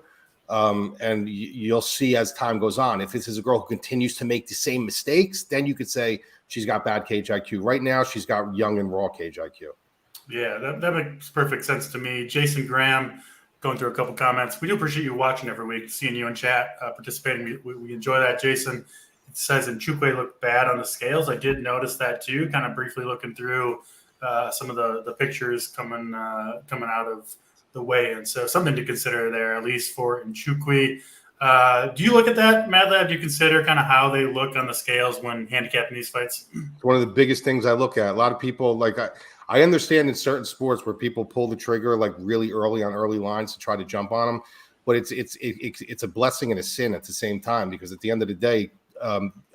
and you'll see as time goes on. If this is a girl who continues to make the same mistakes, then you could say she's got bad cage IQ. Right now, she's got young and raw cage IQ. Yeah, that makes perfect sense to me. Jason Graham going through a couple comments. We do appreciate you watching every week, seeing you in chat, participating. We enjoy that. Jason says Inchukwi looked bad on the scales. I did notice that too, kind of briefly looking through some of the pictures coming out of the weigh-in. So something to consider there, at least for Inchukwi. Do you look at that, Mad Lab? Do you consider kind of how they look on the scales when handicapping these fights? It's one of the biggest things I look at. A lot of people, like, I understand in certain sports where people pull the trigger like really early on early lines to try to jump on them, but it's a blessing and a sin at the same time, because at the end of the day,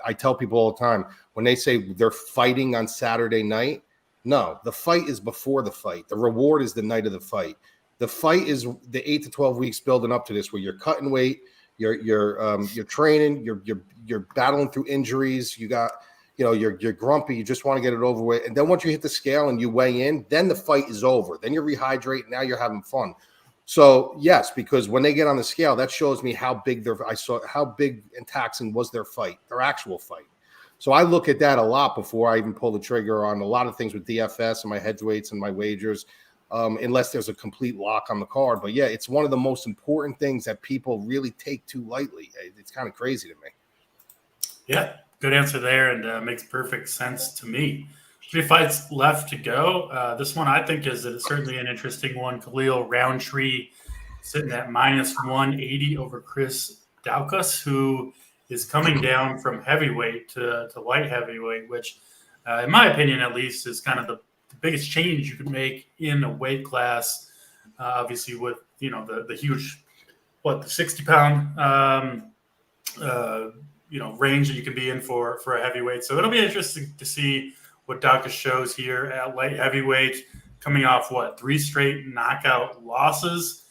I tell people all the time when they say they're fighting on Saturday night, no, the fight is before the fight. The reward is the night of the fight. The fight is the 8 to 12 weeks building up to this, where you're cutting weight, you're training, you're battling through injuries, you're grumpy, you just want to get it over with. And then once you hit the scale and you weigh in, then the fight is over. Then you rehydrate, now you're having fun. So yes, because when they get on the scale, that shows me how big how big and taxing was their fight, their actual fight. So I look at that a lot before I even pull the trigger on a lot of things with DFS and my heavyweights and my wagers, unless there's a complete lock on the card. But yeah, it's one of the most important things that people really take too lightly. It's kind of crazy to me. Yeah, good answer there, and makes perfect sense to me. 3 fights left to go. This one I think is certainly an interesting one. Khalil Roundtree sitting at -180 over Chris Daucus, who is coming down from heavyweight to light heavyweight, which, in my opinion at least, is kind of the biggest change you could make in a weight class. Obviously, with the huge, the 60-pound range that you can be in for a heavyweight. So it'll be interesting to see what Daucus shows here at light heavyweight, coming off 3 straight knockout losses.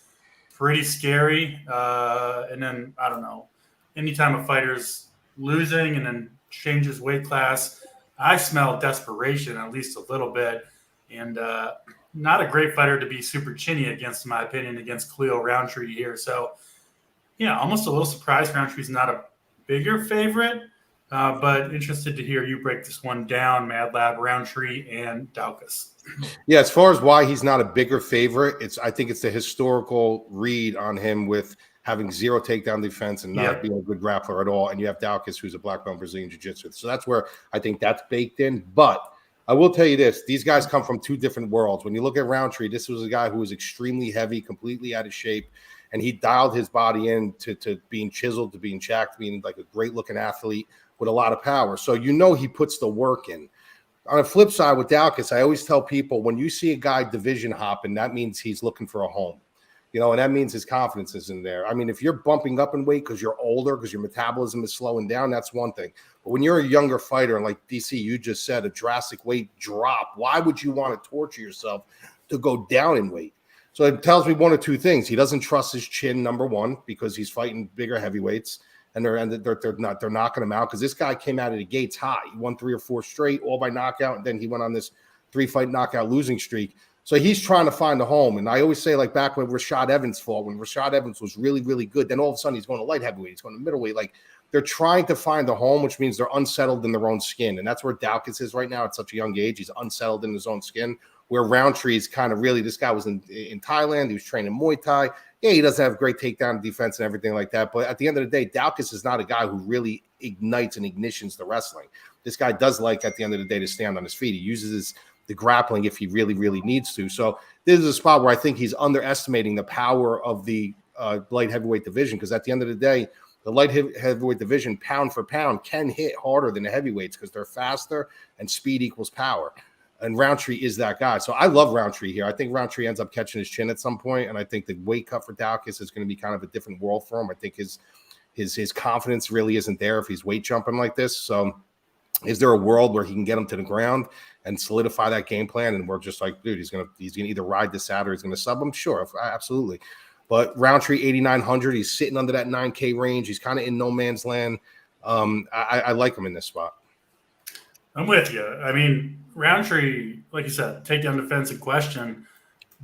Pretty scary. And then, I don't know, anytime a fighter's losing and then changes weight class, I smell desperation, at least a little bit. And not a great fighter to be super chinny against, in my opinion, against Khalil Roundtree here. So, almost a little surprised Roundtree's not a bigger favorite. But interested to hear you break this one down, Mad Lab, Roundtree and Daucus. Yeah, as far as why he's not a bigger favorite, I think it's the historical read on him with having 0 takedown defense and not being a good grappler at all. And you have Daucus, who's a black belt in Brazilian Jiu-Jitsu. So that's where I think that's baked in. But I will tell you this, these guys come from 2 different worlds. When you look at Roundtree, this was a guy who was extremely heavy, completely out of shape, and he dialed his body in to being chiseled, to being jacked, being like a great-looking athlete with a lot of power. So he puts the work in. On the flip side with Daucus, I always tell people, when you see a guy division hopping, that means he's looking for a home. And that means his confidence isn't there. I mean, if you're bumping up in weight because you're older, because your metabolism is slowing down, that's one thing. But when you're a younger fighter, and like DC, you just said, a drastic weight drop, why would you want to torture yourself to go down in weight? So it tells me one of 2 things. He doesn't trust his chin, number one, because he's fighting bigger heavyweights. And they're knocking him out, because this guy came out of the gates hot. He won 3 or 4 straight, all by knockout, and then he went on this 3-fight knockout losing streak. So he's trying to find a home. And I always say, like back when Rashad Evans fought, when Rashad Evans was really, really good, then all of a sudden he's going to light heavyweight, he's going to middleweight. Like, they're trying to find a home, which means they're unsettled in their own skin. And that's where Daucus is right now at such a young age. He's unsettled in his own skin, where Roundtree is kind of really, this guy was in Thailand. He was training Muay Thai. Yeah, he doesn't have great takedown defense and everything like that. But at the end of the day, Daucus is not a guy who really ignites and ignitions the wrestling. This guy does like, at the end of the day, to stand on his feet. He uses the grappling if he really, really needs to. So this is a spot where I think he's underestimating the power of the light heavyweight division, because at the end of the day, the light heavyweight division, pound for pound, can hit harder than the heavyweights because they're faster and speed equals power. And Roundtree is that guy. So I love Roundtree here. I think Roundtree ends up catching his chin at some point, and I think the weight cut for Daucus is going to be kind of a different world for him. I think his confidence really isn't there if he's weight jumping like this. So is there a world where he can get him to the ground and solidify that game plan? And we're just like, dude, he's gonna either ride this out or he's gonna sub him. Sure, absolutely. But Roundtree 8,900, he's sitting under that 9K range. He's kind of in no man's land. I like him in this spot. I'm with you. I mean, Roundtree, like you said, takedown defense in question.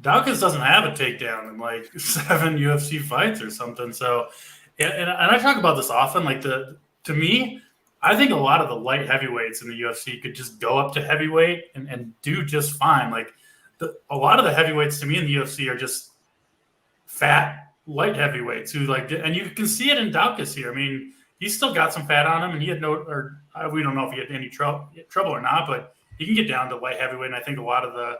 Daucus doesn't have a takedown in like 7 UFC fights or something. So, and I talk about this often. Like to me, I think a lot of the light heavyweights in the UFC could just go up to heavyweight and do just fine. Like a lot of the heavyweights to me in the UFC are just fat light heavyweights who and you can see it in Daucus here. I mean, he's still got some fat on him, and he had we don't know if he had any trouble or not, but he can get down to light heavyweight, and I think a lot of the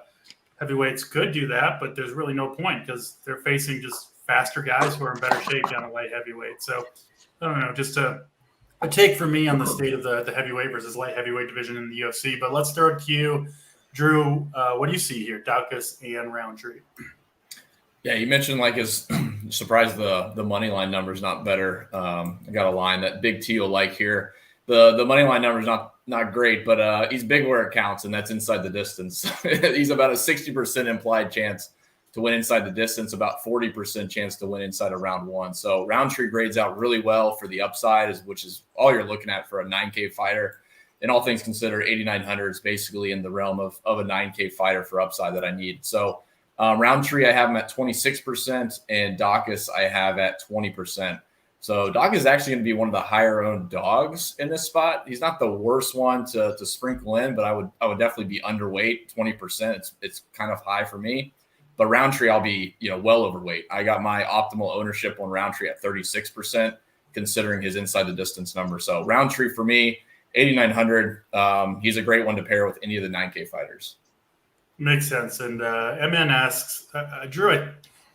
heavyweights could do that, but there's really no point because they're facing just faster guys who are in better shape down to light heavyweight. So I don't know, just a take for me on the state of the heavyweight versus light heavyweight division in the UFC. But let's throw it to you, Drew. What do you see here, Daucus and Roundtree? Yeah, you mentioned his surprised the money line number is not better. I got a line that Big T will like here. The money line number is not great, but he's big where it counts, and that's inside the distance. He's about a 60% implied chance to win inside the distance, about 40% chance to win inside of round one. So Roundtree grades out really well for the upside, which is all you're looking at for a 9K fighter. And all things considered, 8,900 is basically in the realm of a 9K fighter for upside that I need. So Roundtree, I have him at 26%, and Daucus I have at 20%. So Daucus is actually going to be one of the higher owned dogs in this spot. He's not the worst one to sprinkle in, but I would definitely be underweight. 20%. It's kind of high for me. But Roundtree, I'll be well overweight. I got my optimal ownership on Roundtree at 36%, considering his inside the distance number. So Roundtree for me, 8,900. He's a great one to pair with any of the 9K fighters. Makes sense. And MN asks, Drew,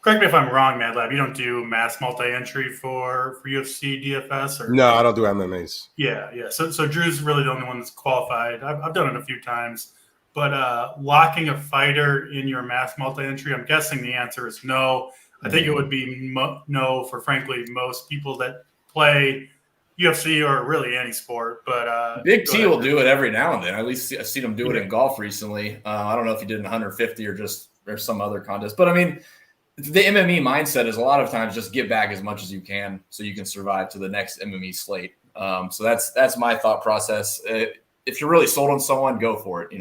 correct me if I'm wrong, Mad Lab, you don't do mass multi-entry for UFC DFS? Or No, I don't do MMAs. Yeah. So Drew's really the only one that's qualified. I've done it a few times. But locking a fighter in your mass multi-entry, I'm guessing the answer is no. I think it would be no for, frankly, most people that play UFC or really any sport. But Big T will do it every now and then. At least I've seen him do it in golf recently. I don't know if he did in 150 or some other contest. But, I mean, the MMA mindset is a lot of times just get back as much as you can so you can survive to the next MMA slate. So that's my thought process. If you're really sold on someone, go for it.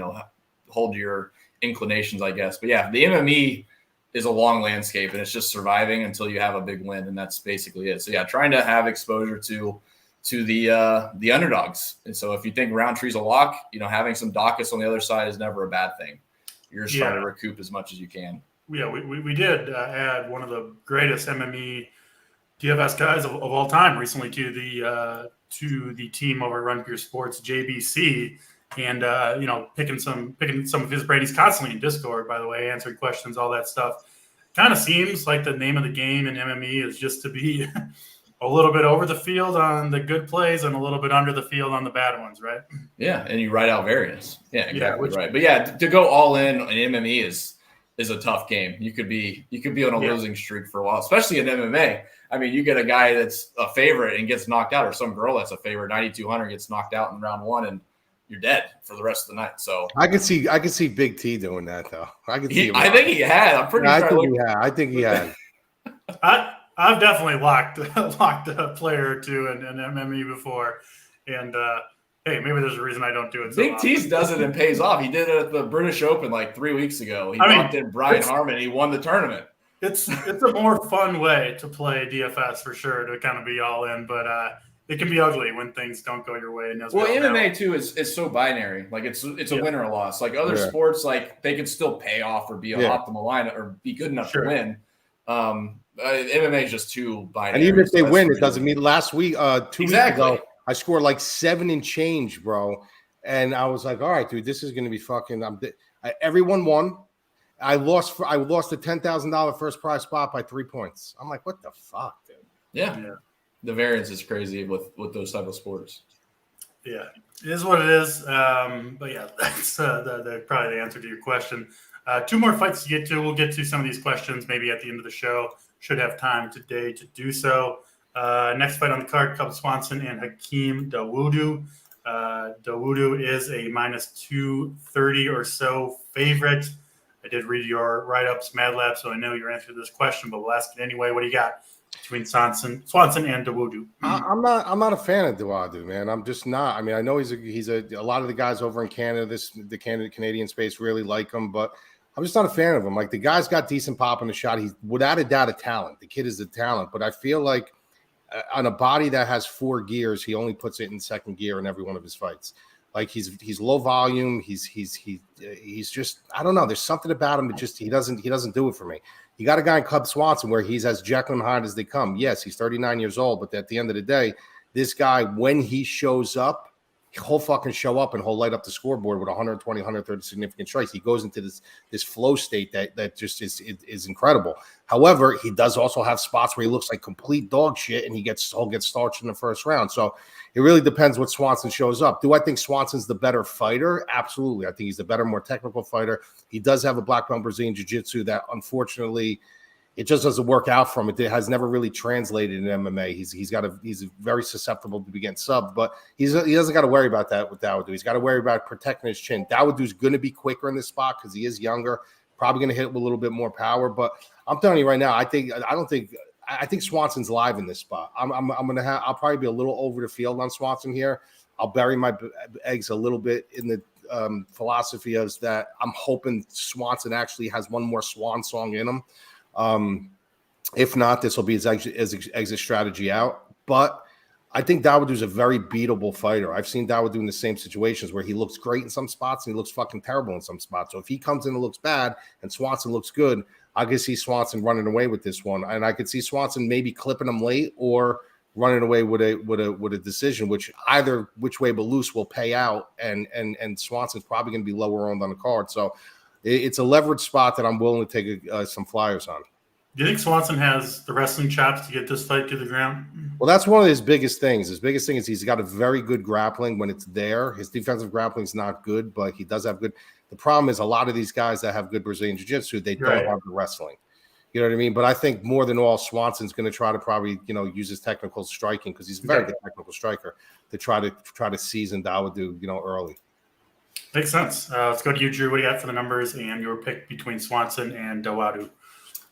Hold your inclinations, I guess. But yeah, the MMA is a long landscape, and it's just surviving until you have a big win, and that's basically it. So yeah, trying to have exposure to the underdogs. And so if you think Roundtree's a lock, having some Daucus on the other side is never a bad thing. You're just trying to recoup as much as you can. Yeah, we did add one of the greatest MMA DFS guys of all time recently to the team over at Run Pure Sports, JBC. And picking some of his brain. He's constantly in Discord, by the way, answering questions, all that stuff. Kind of seems like the name of the game in MMA is just to be a little bit over the field on the good plays and a little bit under the field on the bad ones, right? Yeah, and you write out variance. Yeah, exactly right. But yeah, to go all in MMA is a tough game. You could be on a losing streak for a while, especially in MMA. I mean, you get a guy that's a favorite and gets knocked out, or some girl that's a favorite, 9,200 gets knocked out in round one, and you're dead for the rest of the night. So I could see Big T doing that though. I think he had. I'm pretty sure. I think he had. I've definitely locked a player or two in MMA before, and hey, maybe there's a reason I don't do it. Big T's does it and pays off. He did it at the British Open 3 weeks ago. He locked in Brian Harmon. He won the tournament. It's a more fun way to play DFS for sure, to kind of be all in, but it can be ugly when things don't go your way. And MMA too is so binary. It's a win or a loss. Like other sports, they can still pay off or be an optimal line or be good enough to win. MMA is just too binary. And even if they win, it doesn't mean. Last week, 2 weeks ago, I scored 7 and change, bro. And I was like, all right, dude, this is going to be fucking. Everyone won. I lost the $10,000 first prize spot by 3 points. I'm like, what the fuck, dude? Yeah. The variance is crazy with those type of sports. Yeah, it is what it is. But yeah, that's probably the answer to your question. 2 more fights to get to. We'll get to some of these questions maybe at the end of the show. Should have time today to do so. Next fight on the card, Cub Swanson and Hakeem Dawoodu. Dawoodu is a -230 or so favorite. I did read your write-ups, Mad Lab, so I know your answer to this question, but we'll ask it anyway. What do you got between Swanson and Dawoodu? I'm not a fan of Dawoodu, man. I'm just not. I mean, I know he's a lot of the guys over in Canada, the Canadian space really like him, but I'm just not a fan of him. The guy's got decent pop in the shot. He's without a doubt a talent. The kid is a talent, but I feel like on a body that has 4 gears, he only puts it in second gear in every one of his fights. He's low volume. He's just, I don't know. There's something about him that just he doesn't do it for me. You got a guy in Cub Swanson where he's as Jekyll and Hyde as they come. Yes, he's 39 years old, but at the end of the day, this guy, when he shows up, he'll fucking show up and he'll light up the scoreboard with 120, 130 significant strikes. He goes into this flow state that just is incredible. However, he does also have spots where he looks like complete dog shit and he'll get starched in the first round. So it really depends what Swanson shows up. Do I think Swanson's the better fighter? Absolutely. I think he's the better, more technical fighter. He does have a black belt Brazilian jiu-jitsu that unfortunately it just doesn't work out for him. It has never really translated in MMA. He's very susceptible to be getting subbed, but he doesn't got to worry about that with Dawoodu. He's got to worry about protecting his chin. Dawoodu's going to be quicker in this spot because he is younger, probably going to hit it with a little bit more power. But I'm telling you right now, I think Swanson's live in this spot. I'll probably be a little over the field on Swanson here. I'll bury my eggs a little bit in the philosophy of that. I'm hoping Swanson actually has one more swan song in him. If not, this will be his exit strategy out. But I think Dawoodu's a very beatable fighter. I've seen Dawoodu in the same situations where he looks great in some spots and he looks fucking terrible in some spots. So if he comes in and looks bad and Swanson looks good, I could see Swanson running away with this one. And I could see Swanson maybe clipping him late or running away with a decision, which either which way but loose will pay out. And Swanson's probably going to be lower owned on the card. So it's a leveraged spot that I'm willing to take some flyers on. Do you think Swanson has the wrestling chops to get this fight to the ground? Well, that's one of his biggest things. His biggest thing is he's got a very good grappling when it's there. His defensive grappling is not good, but he does have good. The problem is a lot of these guys that have good Brazilian jiu-jitsu, they don't have the wrestling. You know what I mean? But I think more than all, Swanson's going to try to probably, use his technical striking because he's a very good technical striker to try to season Dawoodu, early. Makes sense. Let's go to you, Drew. What do you got for the numbers and your pick between Swanson and Dawoodu?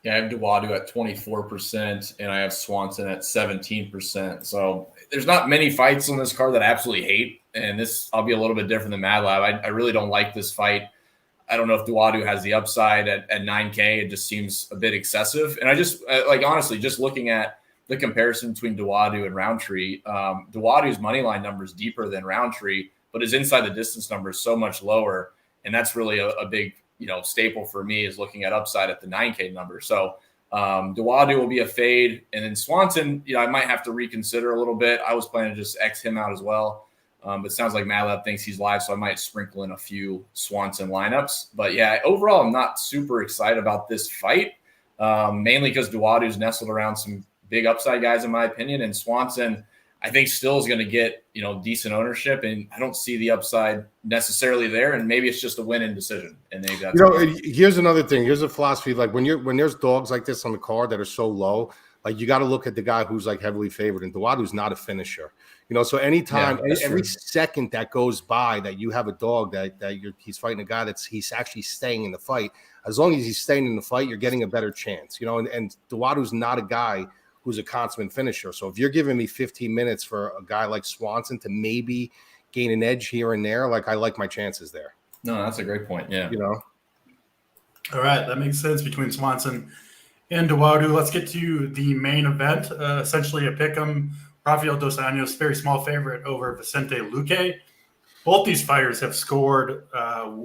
Yeah, I have Dawoodu at 24%, and I have Swanson at 17%. So there's not many fights on this card that I absolutely hate, and this I'll be a little bit different than Mad Lab. I really don't like this fight. I don't know if Dawoodu has the upside at 9K. It just seems a bit excessive. And I just, honestly, just looking at the comparison between Dawoodu and Roundtree, Dawoodu's money line number is deeper than Roundtree, but his inside the distance number is so much lower, and that's really a big staple for me is looking at upside at the 9K number. So Dawoodu will be a fade, and then Swanson, I might have to reconsider a little bit. I was planning to just X him out as well, but it sounds like Madlab thinks he's live, so I might sprinkle in a few Swanson lineups. But yeah, overall, I'm not super excited about this fight, mainly because Dawoodu's nestled around some big upside guys, in my opinion, and Swanson, I think, still is going to get, decent ownership, and I don't see the upside necessarily there. And maybe it's just a win-in decision. And maybe that's here's another thing. Here's a philosophy. Like when there's dogs like this on the card that are so low, like you got to look at the guy who's like heavily favored, and Dawoodu's not a finisher. So anytime, every second that goes by that you have a dog he's fighting a guy he's actually staying in the fight. As long as he's staying in the fight, you're getting a better chance. And Dawoodu's not a guy who's a consummate finisher. So if you're giving me 15 minutes for a guy like Swanson to maybe gain an edge here and there, I like my chances there. No, that's a great point. Yeah. All right. That makes sense between Swanson and Dawoodu. Let's get to the main event. Essentially a pick'em. Rafael dos Anjos, very small favorite over Vicente Luque. Both these fighters have scored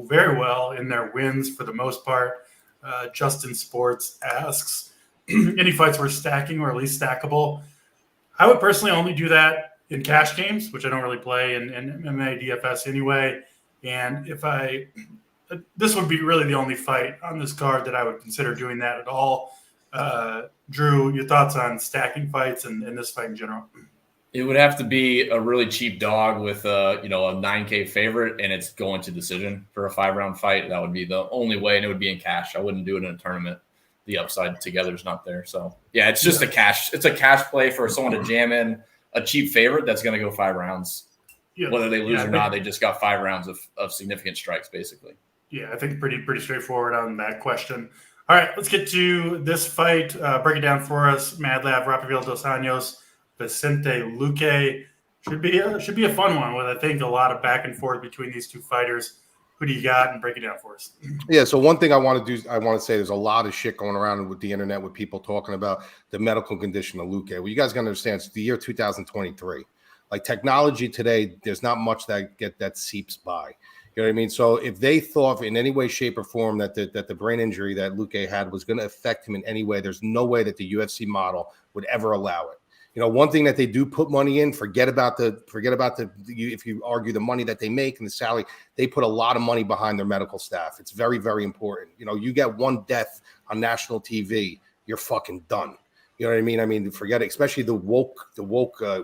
very well in their wins for the most part. Justin Sports asks, any fights worth stacking or at least stackable? I would personally only do that in cash games, which I don't really play in MMA DFS anyway. And this would be really the only fight on this card that I would consider doing that at all. Drew, your thoughts on stacking fights and this fight in general? It would have to be a really cheap dog with a 9K favorite, and it's going to decision for a 5-round fight. That would be the only way, and it would be in cash. I wouldn't do it in a tournament. The upside together is not there. So yeah, it's just it's a cash play for someone to jam in a cheap favorite that's going to go 5 rounds. Yeah. Whether they lose or not, they just got 5 rounds of significant strikes, basically. Yeah, I think pretty straightforward on that question. All right, let's get to this fight. Break it down for us. Madlab, Rafael dos Anjos, Vicente Luque. Should be a fun one with, I think, a lot of back and forth between these two fighters. Who do you got? And break it down for us. Yeah, so one thing I want to say there's a lot of shit going around with the internet with people talking about the medical condition of Luque. Well, you guys got to understand, it's the year 2023. Like technology today, there's not much that seeps by. You know what I mean? So if they thought in any way, shape, or form that the brain injury that Luque had was going to affect him in any way, there's no way that the UFC model would ever allow it. You know, one thing that they do put money in, forget about the if you argue the money that they make and the salary, they put a lot of money behind their medical staff. It's very, very important. You know, you get one death on national TV, you're fucking done. You know what I mean? I mean, forget it, especially the woke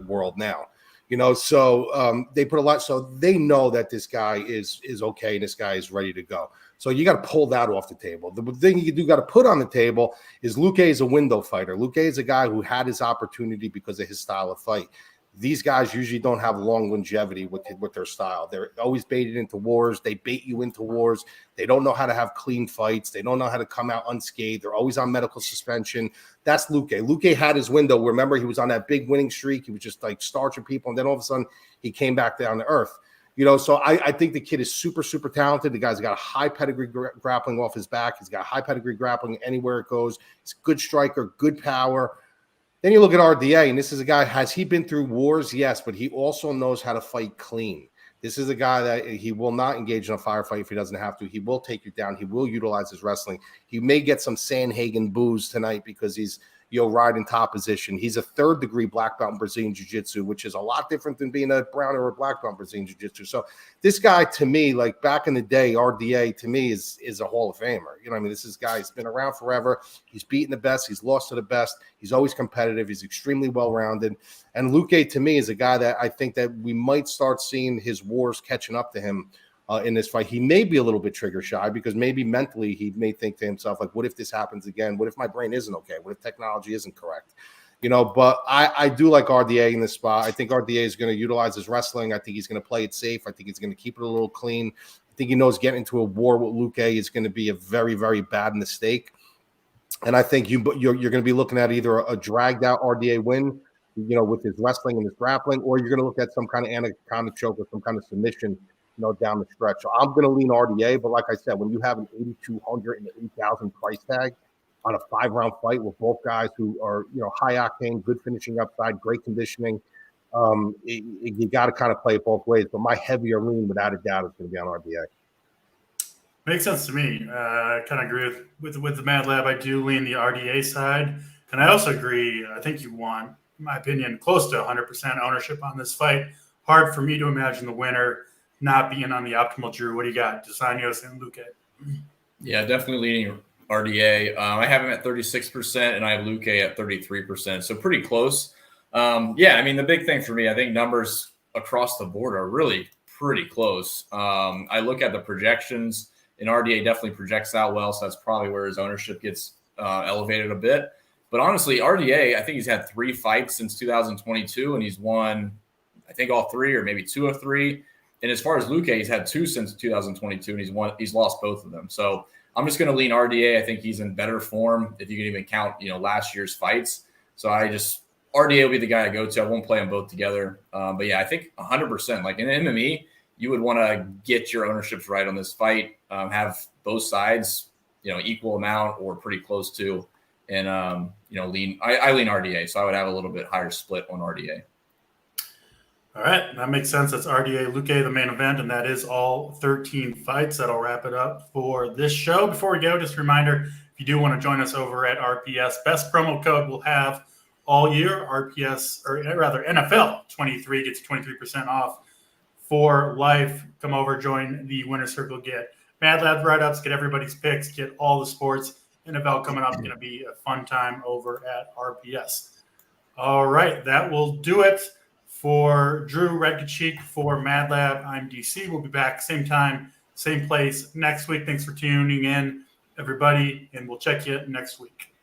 world now. You know, so they put a lot. So they know that this guy is okay. And this guy is ready to go. So you got to pull that off the table. The thing you do got to put on the table is Luque is a window fighter. Luque is a guy who had his opportunity because of his style of fight. These guys usually don't have long longevity with their style. They're always baited into wars. They bait you into wars. They don't know how to have clean fights. They don't know how to come out unscathed. They're always on medical suspension. That's Luque. Luque had his window. Remember, he was on that big winning streak. He was just like starching people. And then all of a sudden, he came back down to earth. You know, so I think the kid is super, super talented. The guy's got a high pedigree grappling off his back. He's got high pedigree grappling anywhere it goes. He's a good striker, good power. Then you look at RDA, and this is a guy, has he been through wars? Yes, but he also knows how to fight clean. This is a guy that he will not engage in a firefight if he doesn't have to. He will take you down. He will utilize his wrestling. He may get some Sanhagen boos tonight because he's, riding top position. He's a third-degree black belt in Brazilian Jiu-Jitsu, which is a lot different than being a brown or a black belt in Brazilian Jiu-Jitsu. So this guy, to me, like back in the day, RDA, to me, is a Hall of Famer. You know what I mean? This is guy, he's been around forever. He's beaten the best. He's lost to the best. He's always competitive. He's extremely well-rounded. And Luque, to me, is a guy that I think that we might start seeing his wars catching up to him in this fight. He may be a little bit trigger shy because maybe mentally he may think to himself, like, what if this happens again? What if my brain isn't okay? What if technology isn't correct? You know, but I do like RDA in this spot. I think RDA is going to utilize his wrestling. I think he's going to play it safe. I think he's going to keep it a little clean. I think he knows getting into a war with Luque is going to be a very, very bad mistake. And I think you're going to be looking at either a dragged out RDA win, you know, with his wrestling and his grappling, or you're going to look at some kind of anaconda choke or some kind of submission, you know, down the stretch. So I'm going to lean RDA, but like I said, when you have an 8,200 and 8,000 price tag on a 5-round fight with both guys who are, you know, high octane, good finishing upside, great conditioning, you got to kind of play it both ways. But my heavier lean, without a doubt, is going to be on RDA. Makes sense to me. I kind of agree with the Mad Lab. I do lean the RDA side, and I also agree. I think you want, in my opinion, close to 100% ownership on this fight. Hard for me to imagine the winner not being on the optimal. Drew, what do you got? Dos Anjos and Luque. Yeah, definitely leaning RDA. I have him at 36%, and I have Luque at 33%, so pretty close. Yeah, I mean, the big thing for me, I think numbers across the board are really pretty close. I look at the projections, and RDA definitely projects out well, so that's probably where his ownership gets elevated a bit. But honestly, RDA, I think he's had 3 fights since 2022, and he's won, I think, all 3 or maybe 2 of 3. And as far as Luque, he's had 2 since 2022, and he's lost both of them. So I'm just going to lean RDA. I think he's in better form if you can even count, you know, last year's fights. So RDA will be the guy I go to. I won't play them both together. But yeah, I think 100%. Like in MMA, you would want to get your ownerships right on this fight. Have both sides, you know, equal amount or pretty close to, and you know, lean. I lean RDA, so I would have a little bit higher split on RDA. All right, that makes sense. That's RDA Luque, the main event, and that is all 13 fights. That'll wrap it up for this show. Before we go, just a reminder, if you do want to join us over at RPS, best promo code we'll have all year, RPS, or rather NFL 23 gets 23% off for life. Come over, join the winner circle, get Mad Lab write-ups, get everybody's picks, get all the sports. NFL coming up is going to be a fun time over at RPS. All right, that will do it. For Drew Redkachik, for Mad Lab, I'm DC. We'll be back same time, same place next week. Thanks for tuning in, everybody, and we'll check you next week.